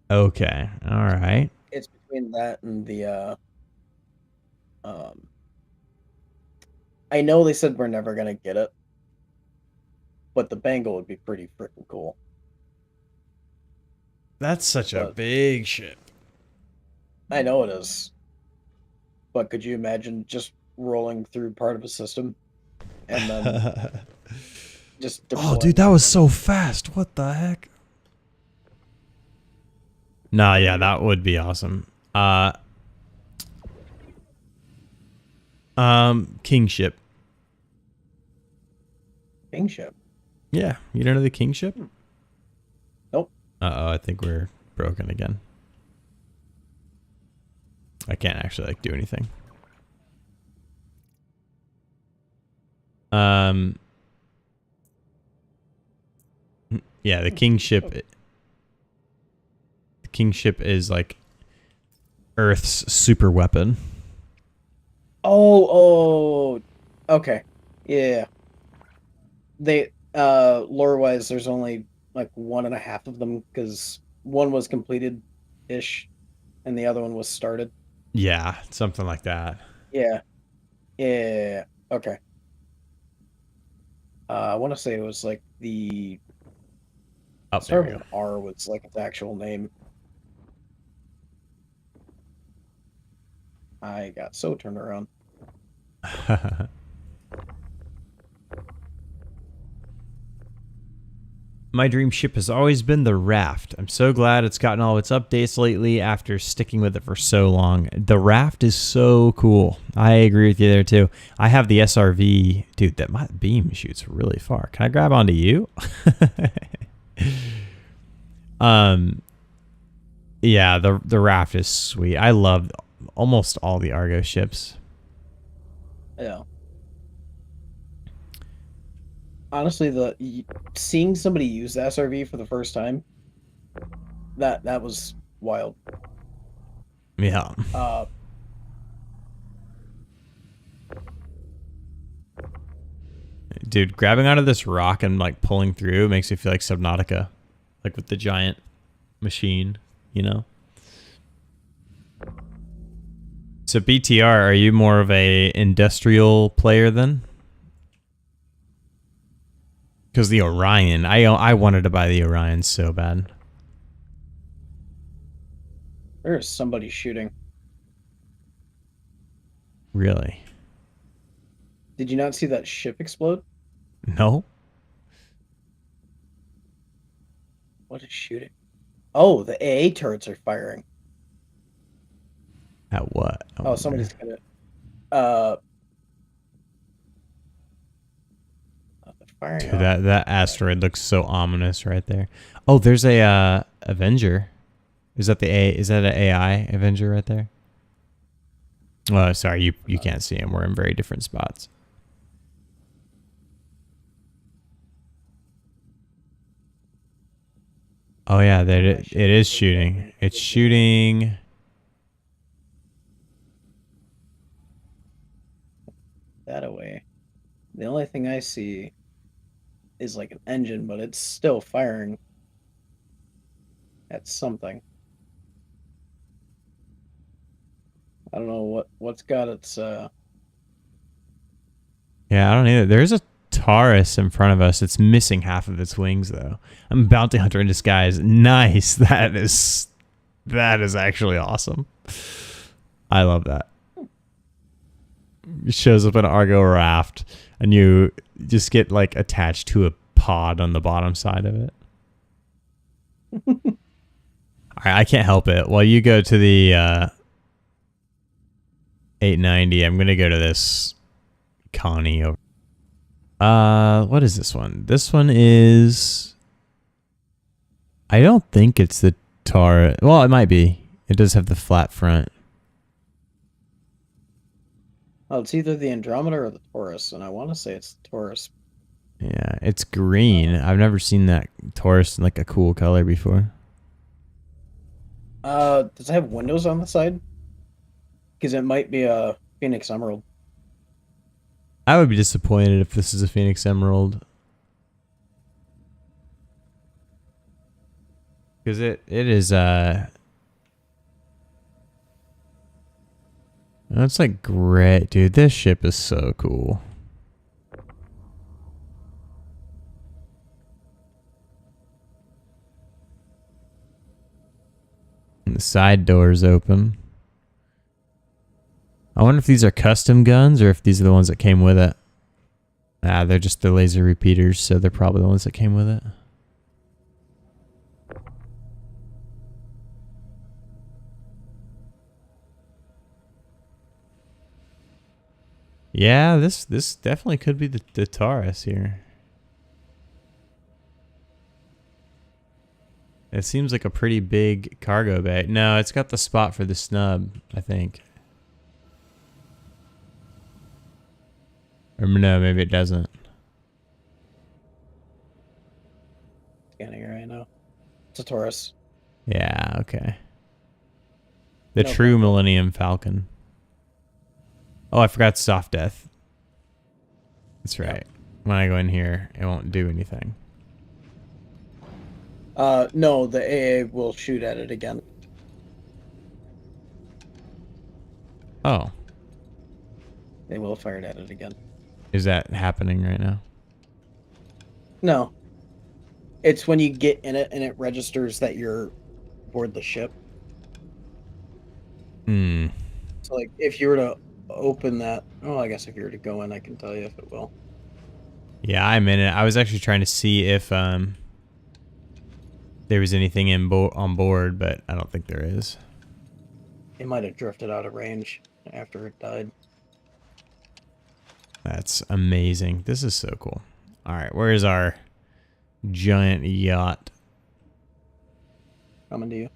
Okay. All right. It's between that and the um I know they said we're never gonna get it, but the Bengal would be pretty freaking cool. That's such a But- big ship. I know it is. But could you imagine just rolling through part of a system and then just Oh, deploying dude, that was it? so fast. What the heck? Nah, yeah, that would be awesome. Kingship. Kingship. Yeah, you don't know the Kingship? Nope. Uh-oh, I think we're broken again. I can't actually like do anything. Yeah, the Kingship. The Kingship is like Earth's super weapon. Oh, okay. Yeah. They lore wise there's only like 1.5 of them because one was completed ish and the other one was started. Yeah, something like that. Yeah. Yeah. Okay. I want to say it was like the Oh, there start we with an R was like its actual name. I got so turned around. go. My dream ship has always been the Raft. I'm so glad it's gotten all its updates lately after sticking with it for so long. The Raft is so cool. I agree with you there too. I have the SRV. Dude, that my beam shoots really far. Can I grab onto you? Yeah, the Raft is sweet. I love almost all the Argo ships. Yeah. Honestly, seeing somebody use the SRV for the first time, that was wild. Yeah. Dude, grabbing onto this rock and like pulling through makes me feel like Subnautica, like with the giant machine, you know? So BTR, are you more of a industrial player then? Because the Orion, I wanted to buy the Orion so bad. There's somebody shooting. Really? Did you not see that ship explode? No? What is shooting? Oh, the AA turrets are firing. At what? I Oh, wonder. somebody's gonna firing Dude, off. that asteroid looks so ominous right there. Oh, there's a Avenger. Is that an AI Avenger right there? Oh, sorry, you can't see him. We're in very different spots. Oh yeah, it is shooting. It's shooting. That away. The only thing I see is like an engine, but it's still firing at something. I don't know what's got its Yeah, I don't either. There's a Taurus in front of us. It's missing half of its wings though. I'm a bounty hunter in disguise. Nice. That is actually awesome. I love that. It shows up in an Argo raft and you just get like attached to a pod on the bottom side of it. All right, I can't help it. While you go to the 890, I'm going to go to this Connie over. What is this one? This one is... I don't think it's the Taurus. Well, it might be. It does have the flat front. Oh, it's either the Andromeda or the Taurus, and I want to say it's the Taurus. Yeah, it's green. I've never seen that Taurus in like a cool color before. Does it have windows on the side? Because it might be a Phoenix Emerald. I would be disappointed if this is a Phoenix Emerald. Because it is, it's like gray. Dude, this ship is so cool. And the side door's open. I wonder if these are custom guns or if these are the ones that came with it. Ah, they're just the laser repeaters, so they're probably the ones that came with it. Yeah, this definitely could be the Taurus here. It seems like a pretty big cargo bay. No, it's got the spot for the snub, I think. Or no, maybe it doesn't. Scanning it right now. It's a Taurus. Yeah, okay. The No true problem. Millennium Falcon. Oh, I forgot soft death. That's right. When I go in here, it won't do anything. No, the AA will shoot at it again. Oh, They will fire it at it again. is that happening right now? No. It's when you get in it and it registers that you're aboard the ship. Hmm. So, like, if you were to open that... Oh, I guess if you were to go in, I can tell you if it will. Yeah, I'm in it. I was actually trying to see if there was anything on board, but I don't think there is. It might have drifted out of range after it died. That's amazing. This is so cool. All right, where is our giant yacht? Coming to you.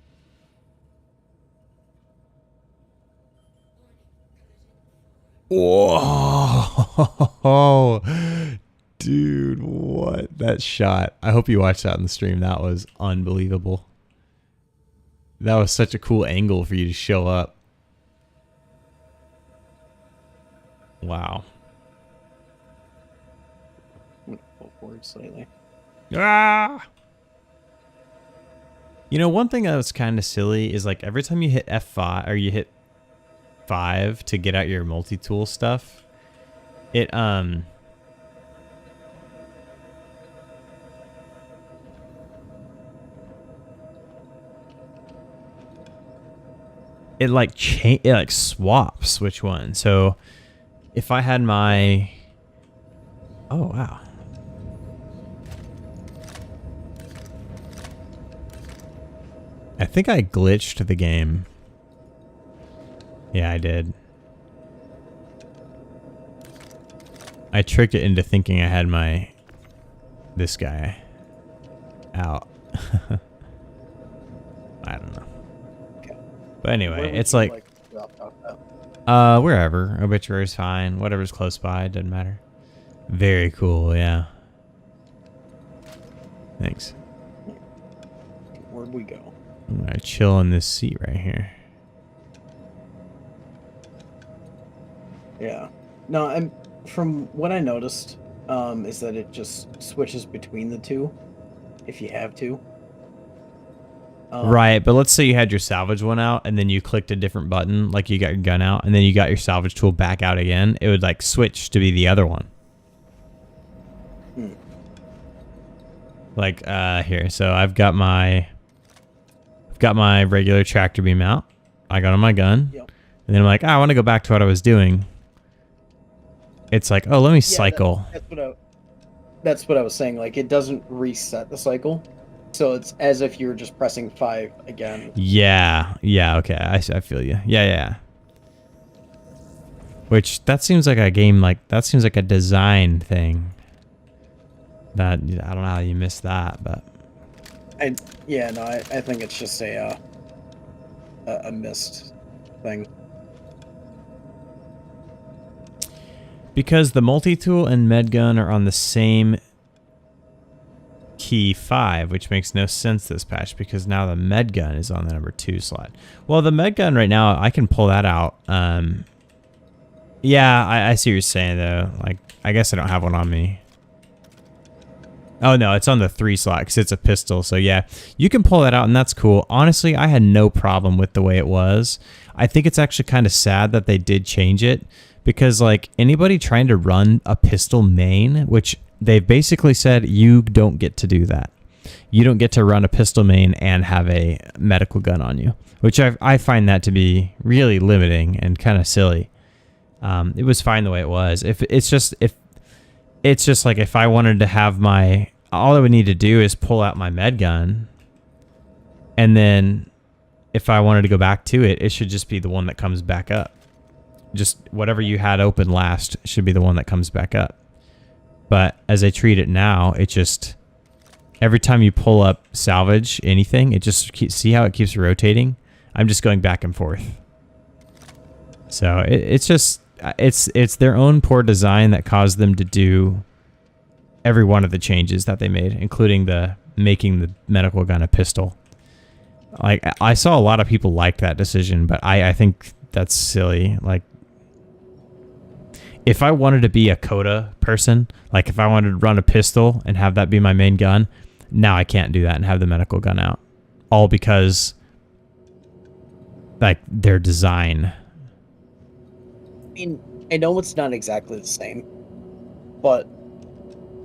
Whoa. Dude, what? That shot. I hope you watched that on the stream. That was unbelievable. That was such a cool angle for you to show up. Wow. I'm gonna pull forward slightly. Ah! You know, one thing that was kind of silly is like every time you hit F5 or you hit 5 to get out your multi-tool stuff, it it like swaps which one. So if I had my... Oh, wow. I think I glitched the game. Yeah, I did. I tricked it into thinking I had this guy out. I don't know. Okay. But anyway, Where would it's you like, to drop off at? wherever. Obituary's fine. Whatever's close by, doesn't matter. Very cool, yeah. Thanks. Where'd we go? I'm gonna chill in this seat right here. Yeah. No, I'm from what I noticed, is that it just switches between the two, if you have to. Right, but let's say you had your salvage one out and then you clicked a different button, like you got your gun out, and then you got your salvage tool back out again, it would like switch to be the other one. Like here, so I've got my regular tractor beam out. I got on my gun. Yep. And then I'm like, I want to go back to what I was doing. It's like, oh, let me cycle. That's what I was saying. Like, it doesn't reset the cycle. So it's as if you were just pressing 5 again. Yeah, okay, I feel you. Yeah. Which, that seems like a game, that seems like a design thing. That, I don't know how you missed that, but I think it's just a missed thing. because the multi-tool and medgun are on the same key 5, which makes no sense this patch because now the medgun is on the number 2 slot. Well, the medgun right now, I can pull that out. Yeah, I see what you're saying though. Like, I guess I don't have one on me. Oh no, it's on the 3 slot because it's a pistol. So yeah, you can pull that out and that's cool. Honestly, I had no problem with the way it was. I think it's actually kind of sad that they did change it because like anybody trying to run a pistol main, which they've basically said you don't get to do that. You don't get to run a pistol main and have a medical gun on you, which I find that to be really limiting and kind of silly. It was fine the way it was. If it's just like if I wanted to have all I would need to do is pull out my med gun, and then if I wanted to go back to it, it should just be the one that comes back up. Just whatever you had open last should be the one that comes back up. But as I treat it now, it just every time you pull up salvage anything, it just see how it keeps rotating. I'm just going back and forth. So it's their own poor design that caused them to do every one of the changes that they made, including making the medical gun a pistol. Like I saw a lot of people like that decision, but I think that's silly. Like if I wanted to be a coda person, like if I wanted to run a pistol and have that be my main gun, now I can't do that and have the medical gun out. All because like their design. I mean, I know it's not exactly the same, but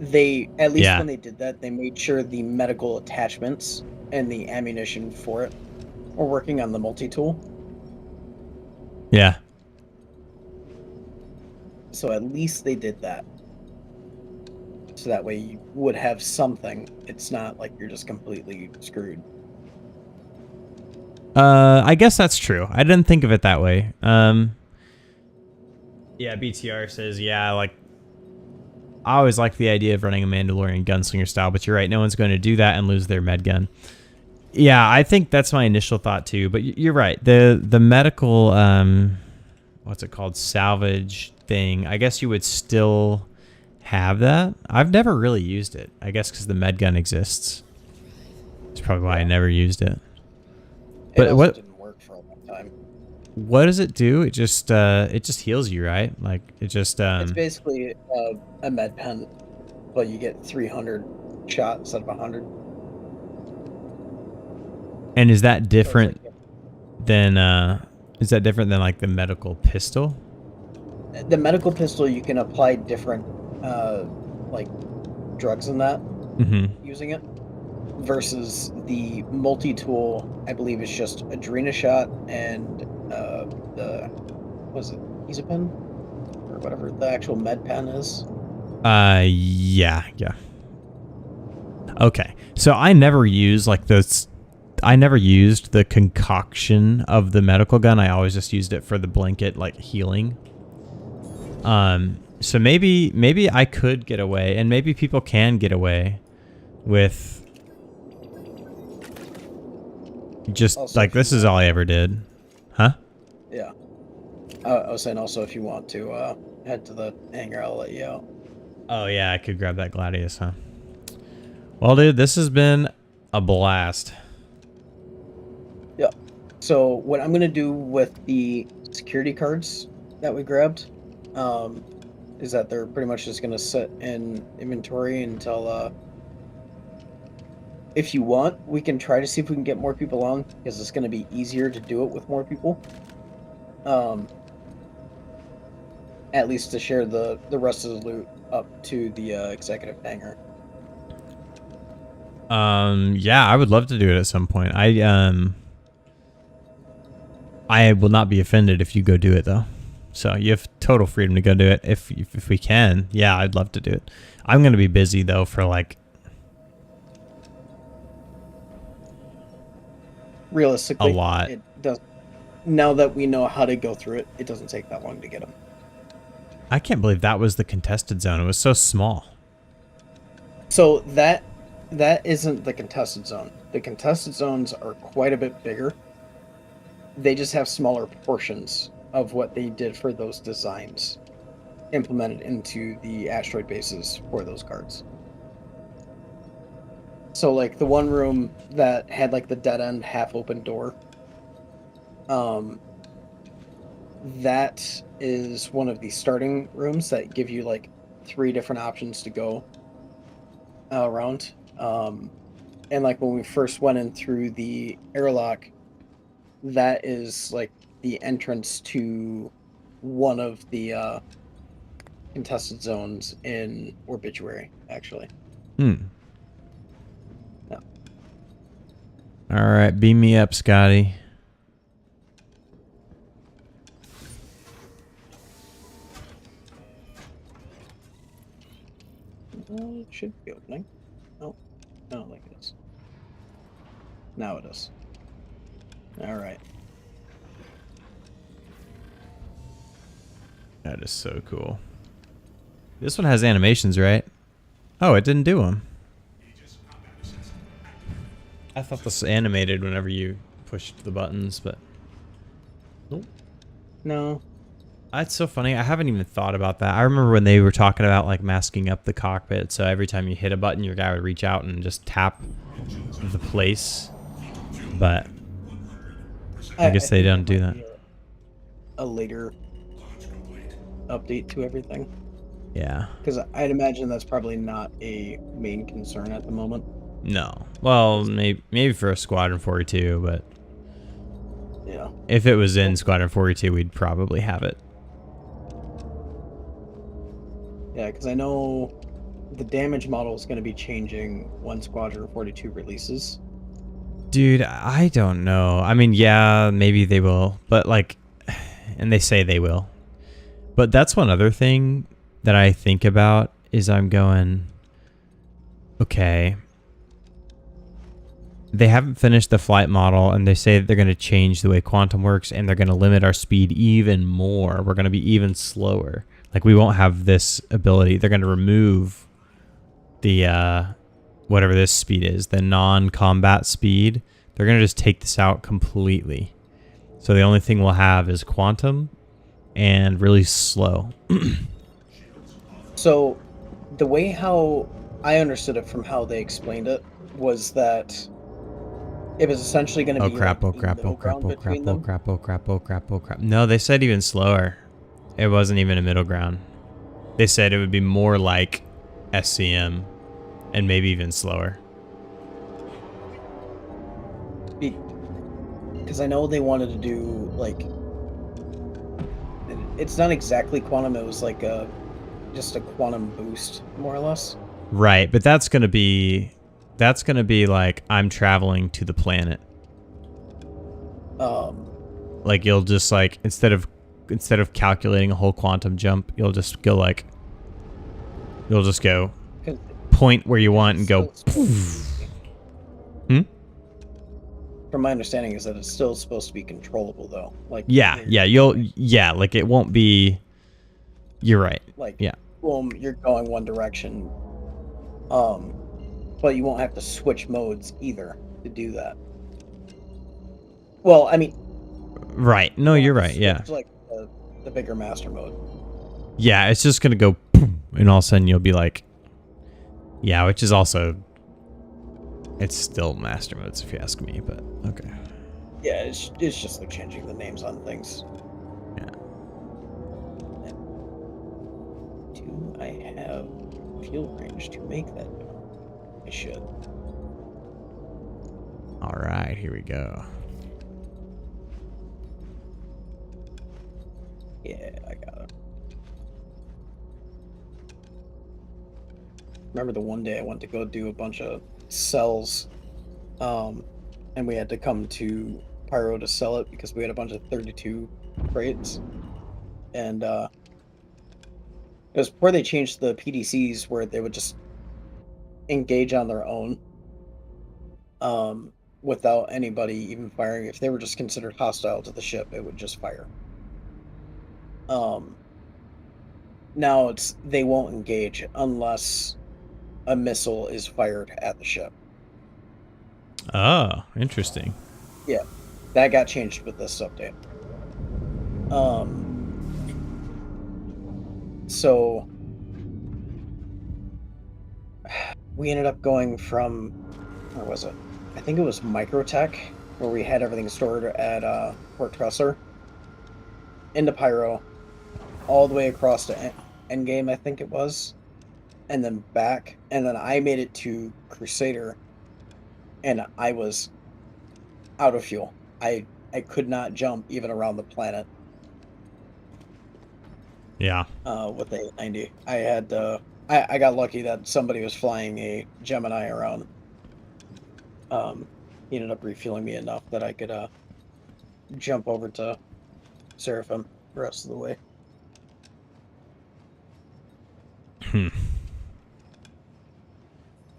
they, at least when they did that, they made sure the medical attachments and the ammunition for it were working on the multi-tool. Yeah. So at least they did that. So that way you would have something. It's not like you're just completely screwed. I guess that's true. I didn't think of it that way. Yeah, BTR says, yeah, like, I always like the idea of running a Mandalorian gunslinger style, but you're right, no one's going to do that and lose their med gun. Yeah, I think that's my initial thought too, but you're right. The medical, what's it called, salvage thing, I guess you would still have that. I've never really used it, I guess because the med gun exists. That's probably why I never used it. But what didn't work for a long time. What does it do? It just heals you, right? Like it just It's basically a med pen, but you get 300 shot instead of 100. And is that different than like the medical pistol? The medical pistol, you can apply different like drugs in that using it. Versus the multi-tool, I believe is just Adrena shot and was it Ezapin? Or whatever the actual med pen is. Yeah. Okay. So I never used the concoction of the medical gun. I always just used it for the blanket, like healing. So maybe I could get away, and maybe people can get away with just also, like this is all I ever did. Huh? Yeah. I was saying also if you want to head to the hangar, I'll let you out. Oh yeah, I could grab that Gladius, huh? Well, dude, this has been a blast. Yeah. So what I'm gonna do with the security cards that we grabbed, is that they're pretty much just gonna sit in inventory until if you want, we can try to see if we can get more people on, because it's going to be easier to do it with more people. At least to share the rest of the loot up to the executive hangar. Yeah, I would love to do it at some point. I will not be offended if you go do it though. So you have total freedom to go do it if we can. Yeah, I'd love to do it. I'm going to be busy though for like realistically, a lot. It does. Now that we know how to go through it, it doesn't take that long to get them. I can't believe that was the contested zone. It was so small. So that isn't the contested zone. The contested zones are quite a bit bigger. They just have smaller portions of what they did for those designs implemented into the asteroid bases for those cards. So like the one room that had like the dead end half open door, that is one of the starting rooms that give you like 3 different options to go around. And like when we first went in through the airlock, that is like the entrance to one of the contested zones in Obituary, actually. Hmm. Yeah. All right, beam me up, Scotty. It should be opening. Oh, no, like it is. Now it is. All right. That is so cool. This one has animations, right? Oh, it didn't do them. I thought this animated whenever you pushed the buttons, but nope. No. That's so funny. I haven't even thought about that. I remember when they were talking about like masking up the cockpit, so every time you hit a button, your guy would reach out and just tap the place. But I guess they think don't do might that. be a later update to everything. Yeah. Because I'd imagine that's probably not a main concern at the moment. No. Well, maybe for a Squadron 42, but Yeah. if it was in Squadron 42, we'd probably have it. Yeah, because I know the damage model is going to be changing when Squadron 42 releases. Dude, I don't know. I mean, yeah, maybe they will, but like, and they say they will. But that's one other thing that I think about is I'm going, okay, they haven't finished the flight model and they say that they're going to change the way quantum works and they're going to limit our speed even more. We're going to be even slower. Like we won't have this ability. They're going to remove the, whatever this speed is, the non-combat speed. They're going to just take this out completely. So the only thing we'll have is quantum and really slow. So the way how I understood it from how they explained it was that it was essentially going to Oh be crap, like oh a crap, middle oh crap, ground oh crap, between oh them. crap, oh crap, oh crap, oh crap. No, they said even slower. It wasn't even a middle ground. They said it would be more like SCM and maybe even slower. Because I know they wanted to do like, it's not exactly quantum, it was like just a quantum boost, more or less. Right, but that's gonna be like I'm traveling to the planet. Like you'll just like instead of calculating a whole quantum jump, you'll just go point where you want and go. From my understanding is that it's still supposed to be controllable though. Like like it won't be. You're right. Like yeah. boom, you're going one direction. But you won't have to switch modes either to do that. Well, I mean. Right. No, you're right. Yeah. It's like the bigger master mode. Yeah, it's just gonna go, and all of a sudden you'll be like, yeah, which is also. It's still master modes if you ask me, but okay. Yeah, it's just like changing the names on things. Yeah. Do I have fuel range to make that? I should. All right, here we go. Yeah, I got it. Remember the one day I went to go do a bunch of cells, and we had to come to Pyro to sell it because we had a bunch of 32 crates, and it was before they changed the PDCs where they would just engage on their own, without anybody even firing. If they were just considered hostile to the ship, it would just fire. Now they won't engage unless a missile is fired at the ship. Oh, interesting. Yeah, that got changed with this update. So we ended up going from, where was it? I think it was Microtech, where we had everything stored at Port Tressor, into Pyro, all the way across to Endgame, I think it was, and then back, and then I made it to Crusader, and I was out of fuel. I could not jump even around the planet Yeah. with the 890. I had I got lucky that somebody was flying a Gemini around. He ended up refueling me enough that I could jump over to Seraphim the rest of the way.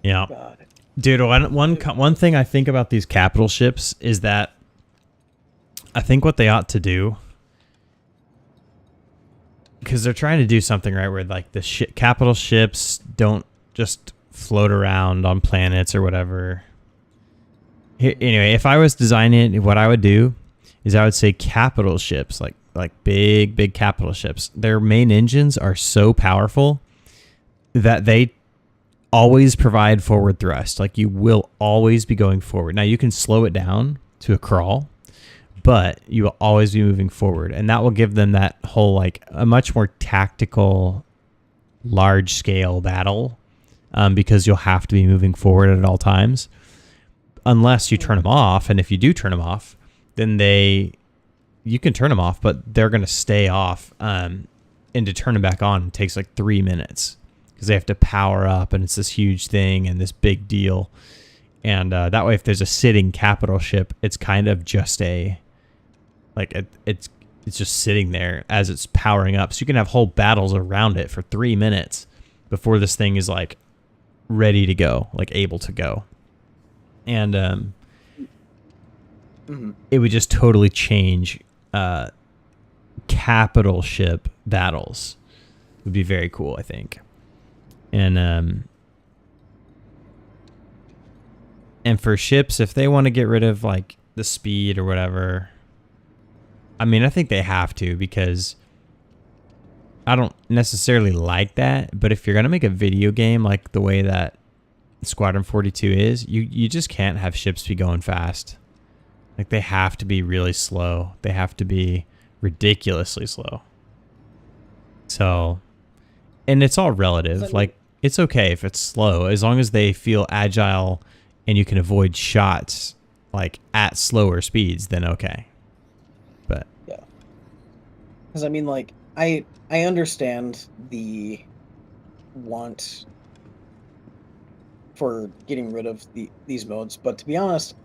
Yeah. God. Dude, one thing I think about these capital ships is that I think what they ought to do, because they're trying to do something right where like the capital ships don't just float around on planets or whatever. Anyway, if I was designing it, what I would do is I would say capital ships, like big capital ships. Their main engines are so powerful that they always provide forward thrust. Like you will always be going forward. Now you can slow it down to a crawl, but you will always be moving forward, and that will give them that whole like a much more tactical, large scale battle, because you'll have to be moving forward at all times, unless you turn them off. And if you do turn them off, then you can turn them off, but they're going to stay off. And to turn them back on takes like 3 minutes because they have to power up, and it's this huge thing and this big deal. And that way, if there's a sitting capital ship, it's kind of just it's just sitting there as it's powering up. So you can have whole battles around it for 3 minutes before this thing is like ready to go, like able to go. And it would just totally change capital ship battles. Would be very cool, I think. And for ships, if they want to get rid of like the speed or whatever, I mean, I think they have to, because I don't necessarily like that. But if you're gonna make a video game like the way that Squadron 42 is, you just can't have ships be going fast. Like they have to be really slow. They have to be ridiculously slow. So, and it's all relative. Like it's okay if it's slow, as long as they feel agile and you can avoid shots like at slower speeds, then okay. But yeah, because I mean, like I understand the want for getting rid of these modes, but to be honest,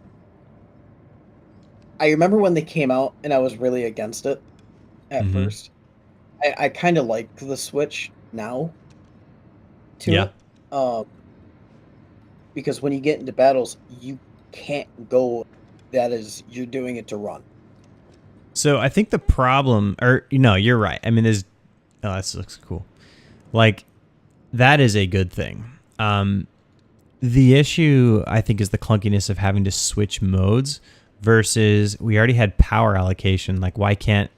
I remember when they came out and I was really against it at first. I kind of like the switch now to it. Because when you get into battles, you can't go, that is, you're doing it to run. So I think the problem, or you're right. I mean, this looks cool. Like that is a good thing. The issue I think is the clunkiness of having to switch modes versus we already had power allocation. Like why can't,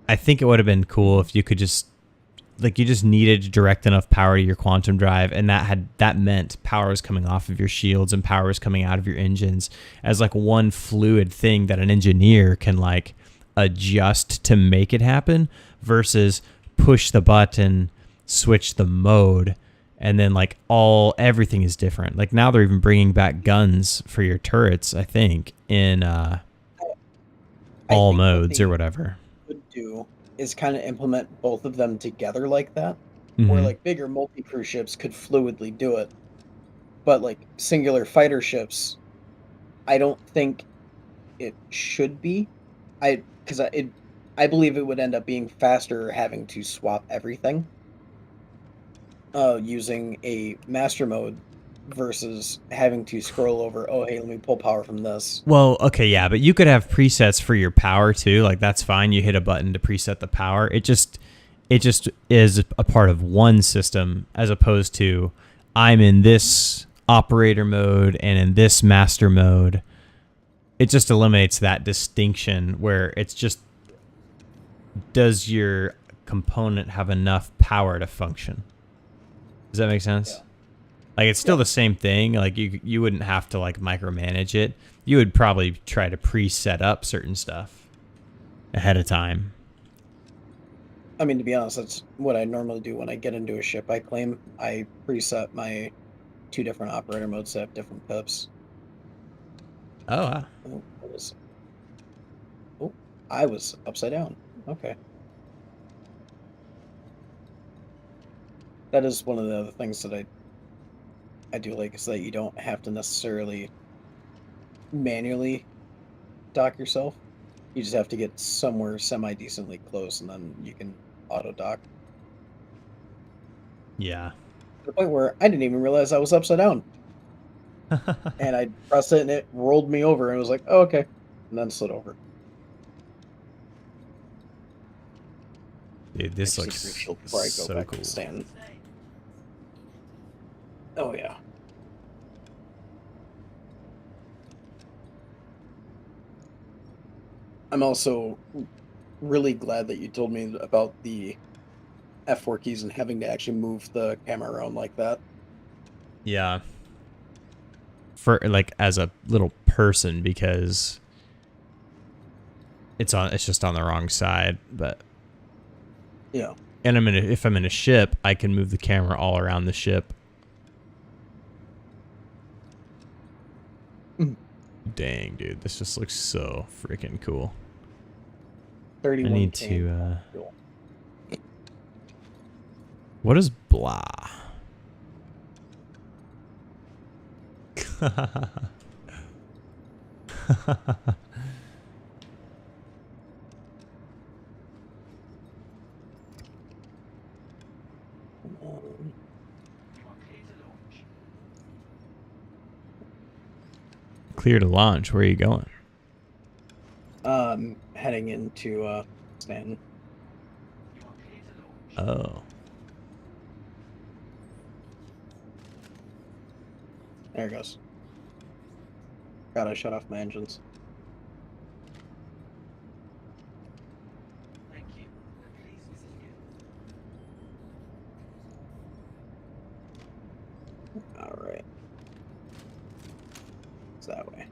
I think it would have been cool if you could just, like you just needed direct enough power to your quantum drive, and that meant power was coming off of your shields and power was coming out of your engines as like one fluid thing that an engineer can like adjust to make it happen, versus push the button, switch the mode, and then like everything is different. Like now they're even bringing back guns for your turrets, I think, in all modes or whatever. Would do is kind of implement both of them together like that, Mm-hmm. where like bigger multi-crew ships could fluidly do it, but like singular fighter ships, I don't think it should be. I believe it would end up being faster having to swap everything using a master mode versus having to scroll over, oh hey, let me pull power from this. Well, okay, yeah, but you could have presets for your power too. Like that's fine. You hit a button to preset the power. It just is a part of one system, as opposed to I'm in this operator mode and in this master mode, it just eliminates that distinction where it's just, does your component have enough power to function? Does that make sense? Yeah. Like, it's still the same thing. Like, you wouldn't have to, like, micromanage it. You would probably try to pre-set up certain stuff ahead of time. I mean, to be honest, that's what I normally do when I get into a ship I claim. I preset my 2 different operator modes that have different pips. Oh, wow. Oh, I was upside down. Okay. That is one of the other things that I do like, is that you don't have to necessarily manually dock yourself. You just have to get somewhere semi-decently close, and then you can auto-dock. Yeah. To the point where I didn't even realize I was upside down. And I pressed it, and it rolled me over, and it was like, oh, okay. And then slid over. Dude, this Actually, looks refill before I go so back cool. to stand. Oh, yeah. I'm also really glad that you told me about the F4 keys and having to actually move the camera around like that. Yeah. For, like, as a little person, because it's just on the wrong side, but Yeah. and if I'm in a ship, I can move the camera all around the ship. Dang, dude, this just looks so freaking cool. 31 I need to what is blah? Clear to launch. Where are you going? Heading into Stanton. Oh. There it goes. Gotta shut off my engines. Alright. It's that way.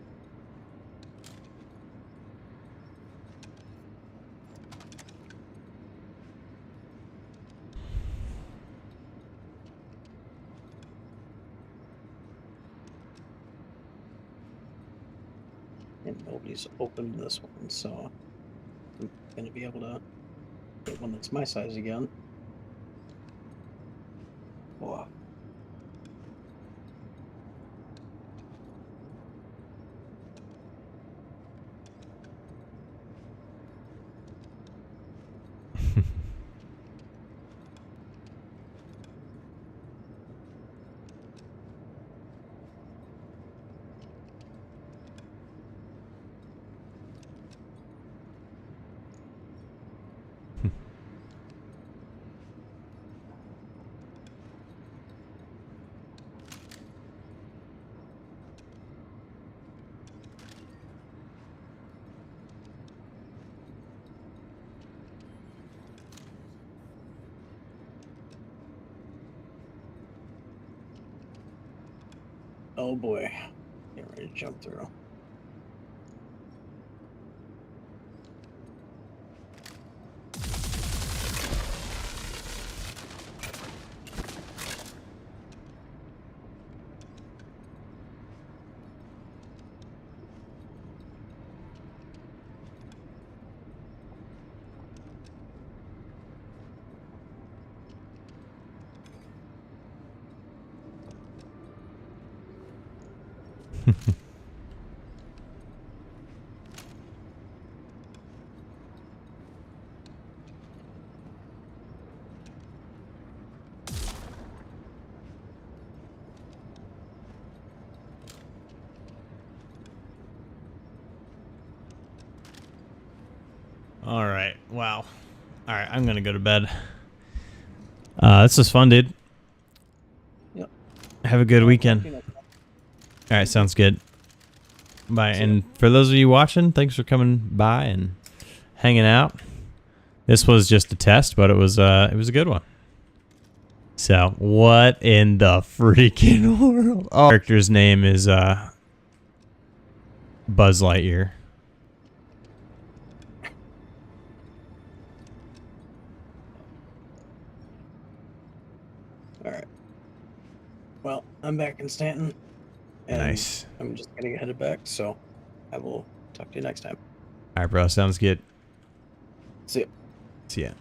And nobody's opened this one, so I'm gonna be able to get one that's my size again. Whoa. Oh boy. Get ready to jump through. All right. Wow. All right. I'm gonna go to bed. This was fun, dude. Yep. Have a good weekend. You know, All right, sounds good. Bye. And for those of you watching, thanks for coming by and hanging out. This was just a test, but it was a good one. So, what in the freaking world? Oh, character's name is Buzz Lightyear. all right. Well, I'm back in Stanton. And Nice. I'm just getting headed back, so I will talk to you next time. All right, bro. Sounds good. See ya. See ya.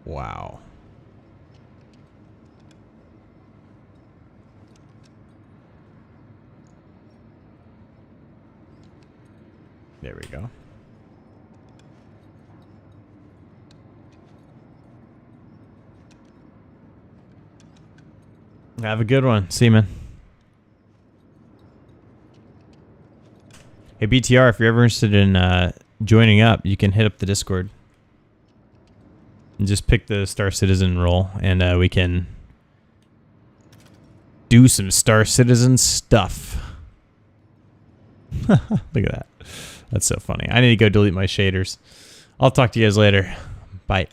Wow. There we go. Have a good one. See you, man. Hey, BTR, if you're ever interested in joining up, you can hit up the Discord. And just pick the Star Citizen role, and we can do some Star Citizen stuff. Look at that. That's so funny. I need to go delete my shaders. I'll talk to you guys later. Bye.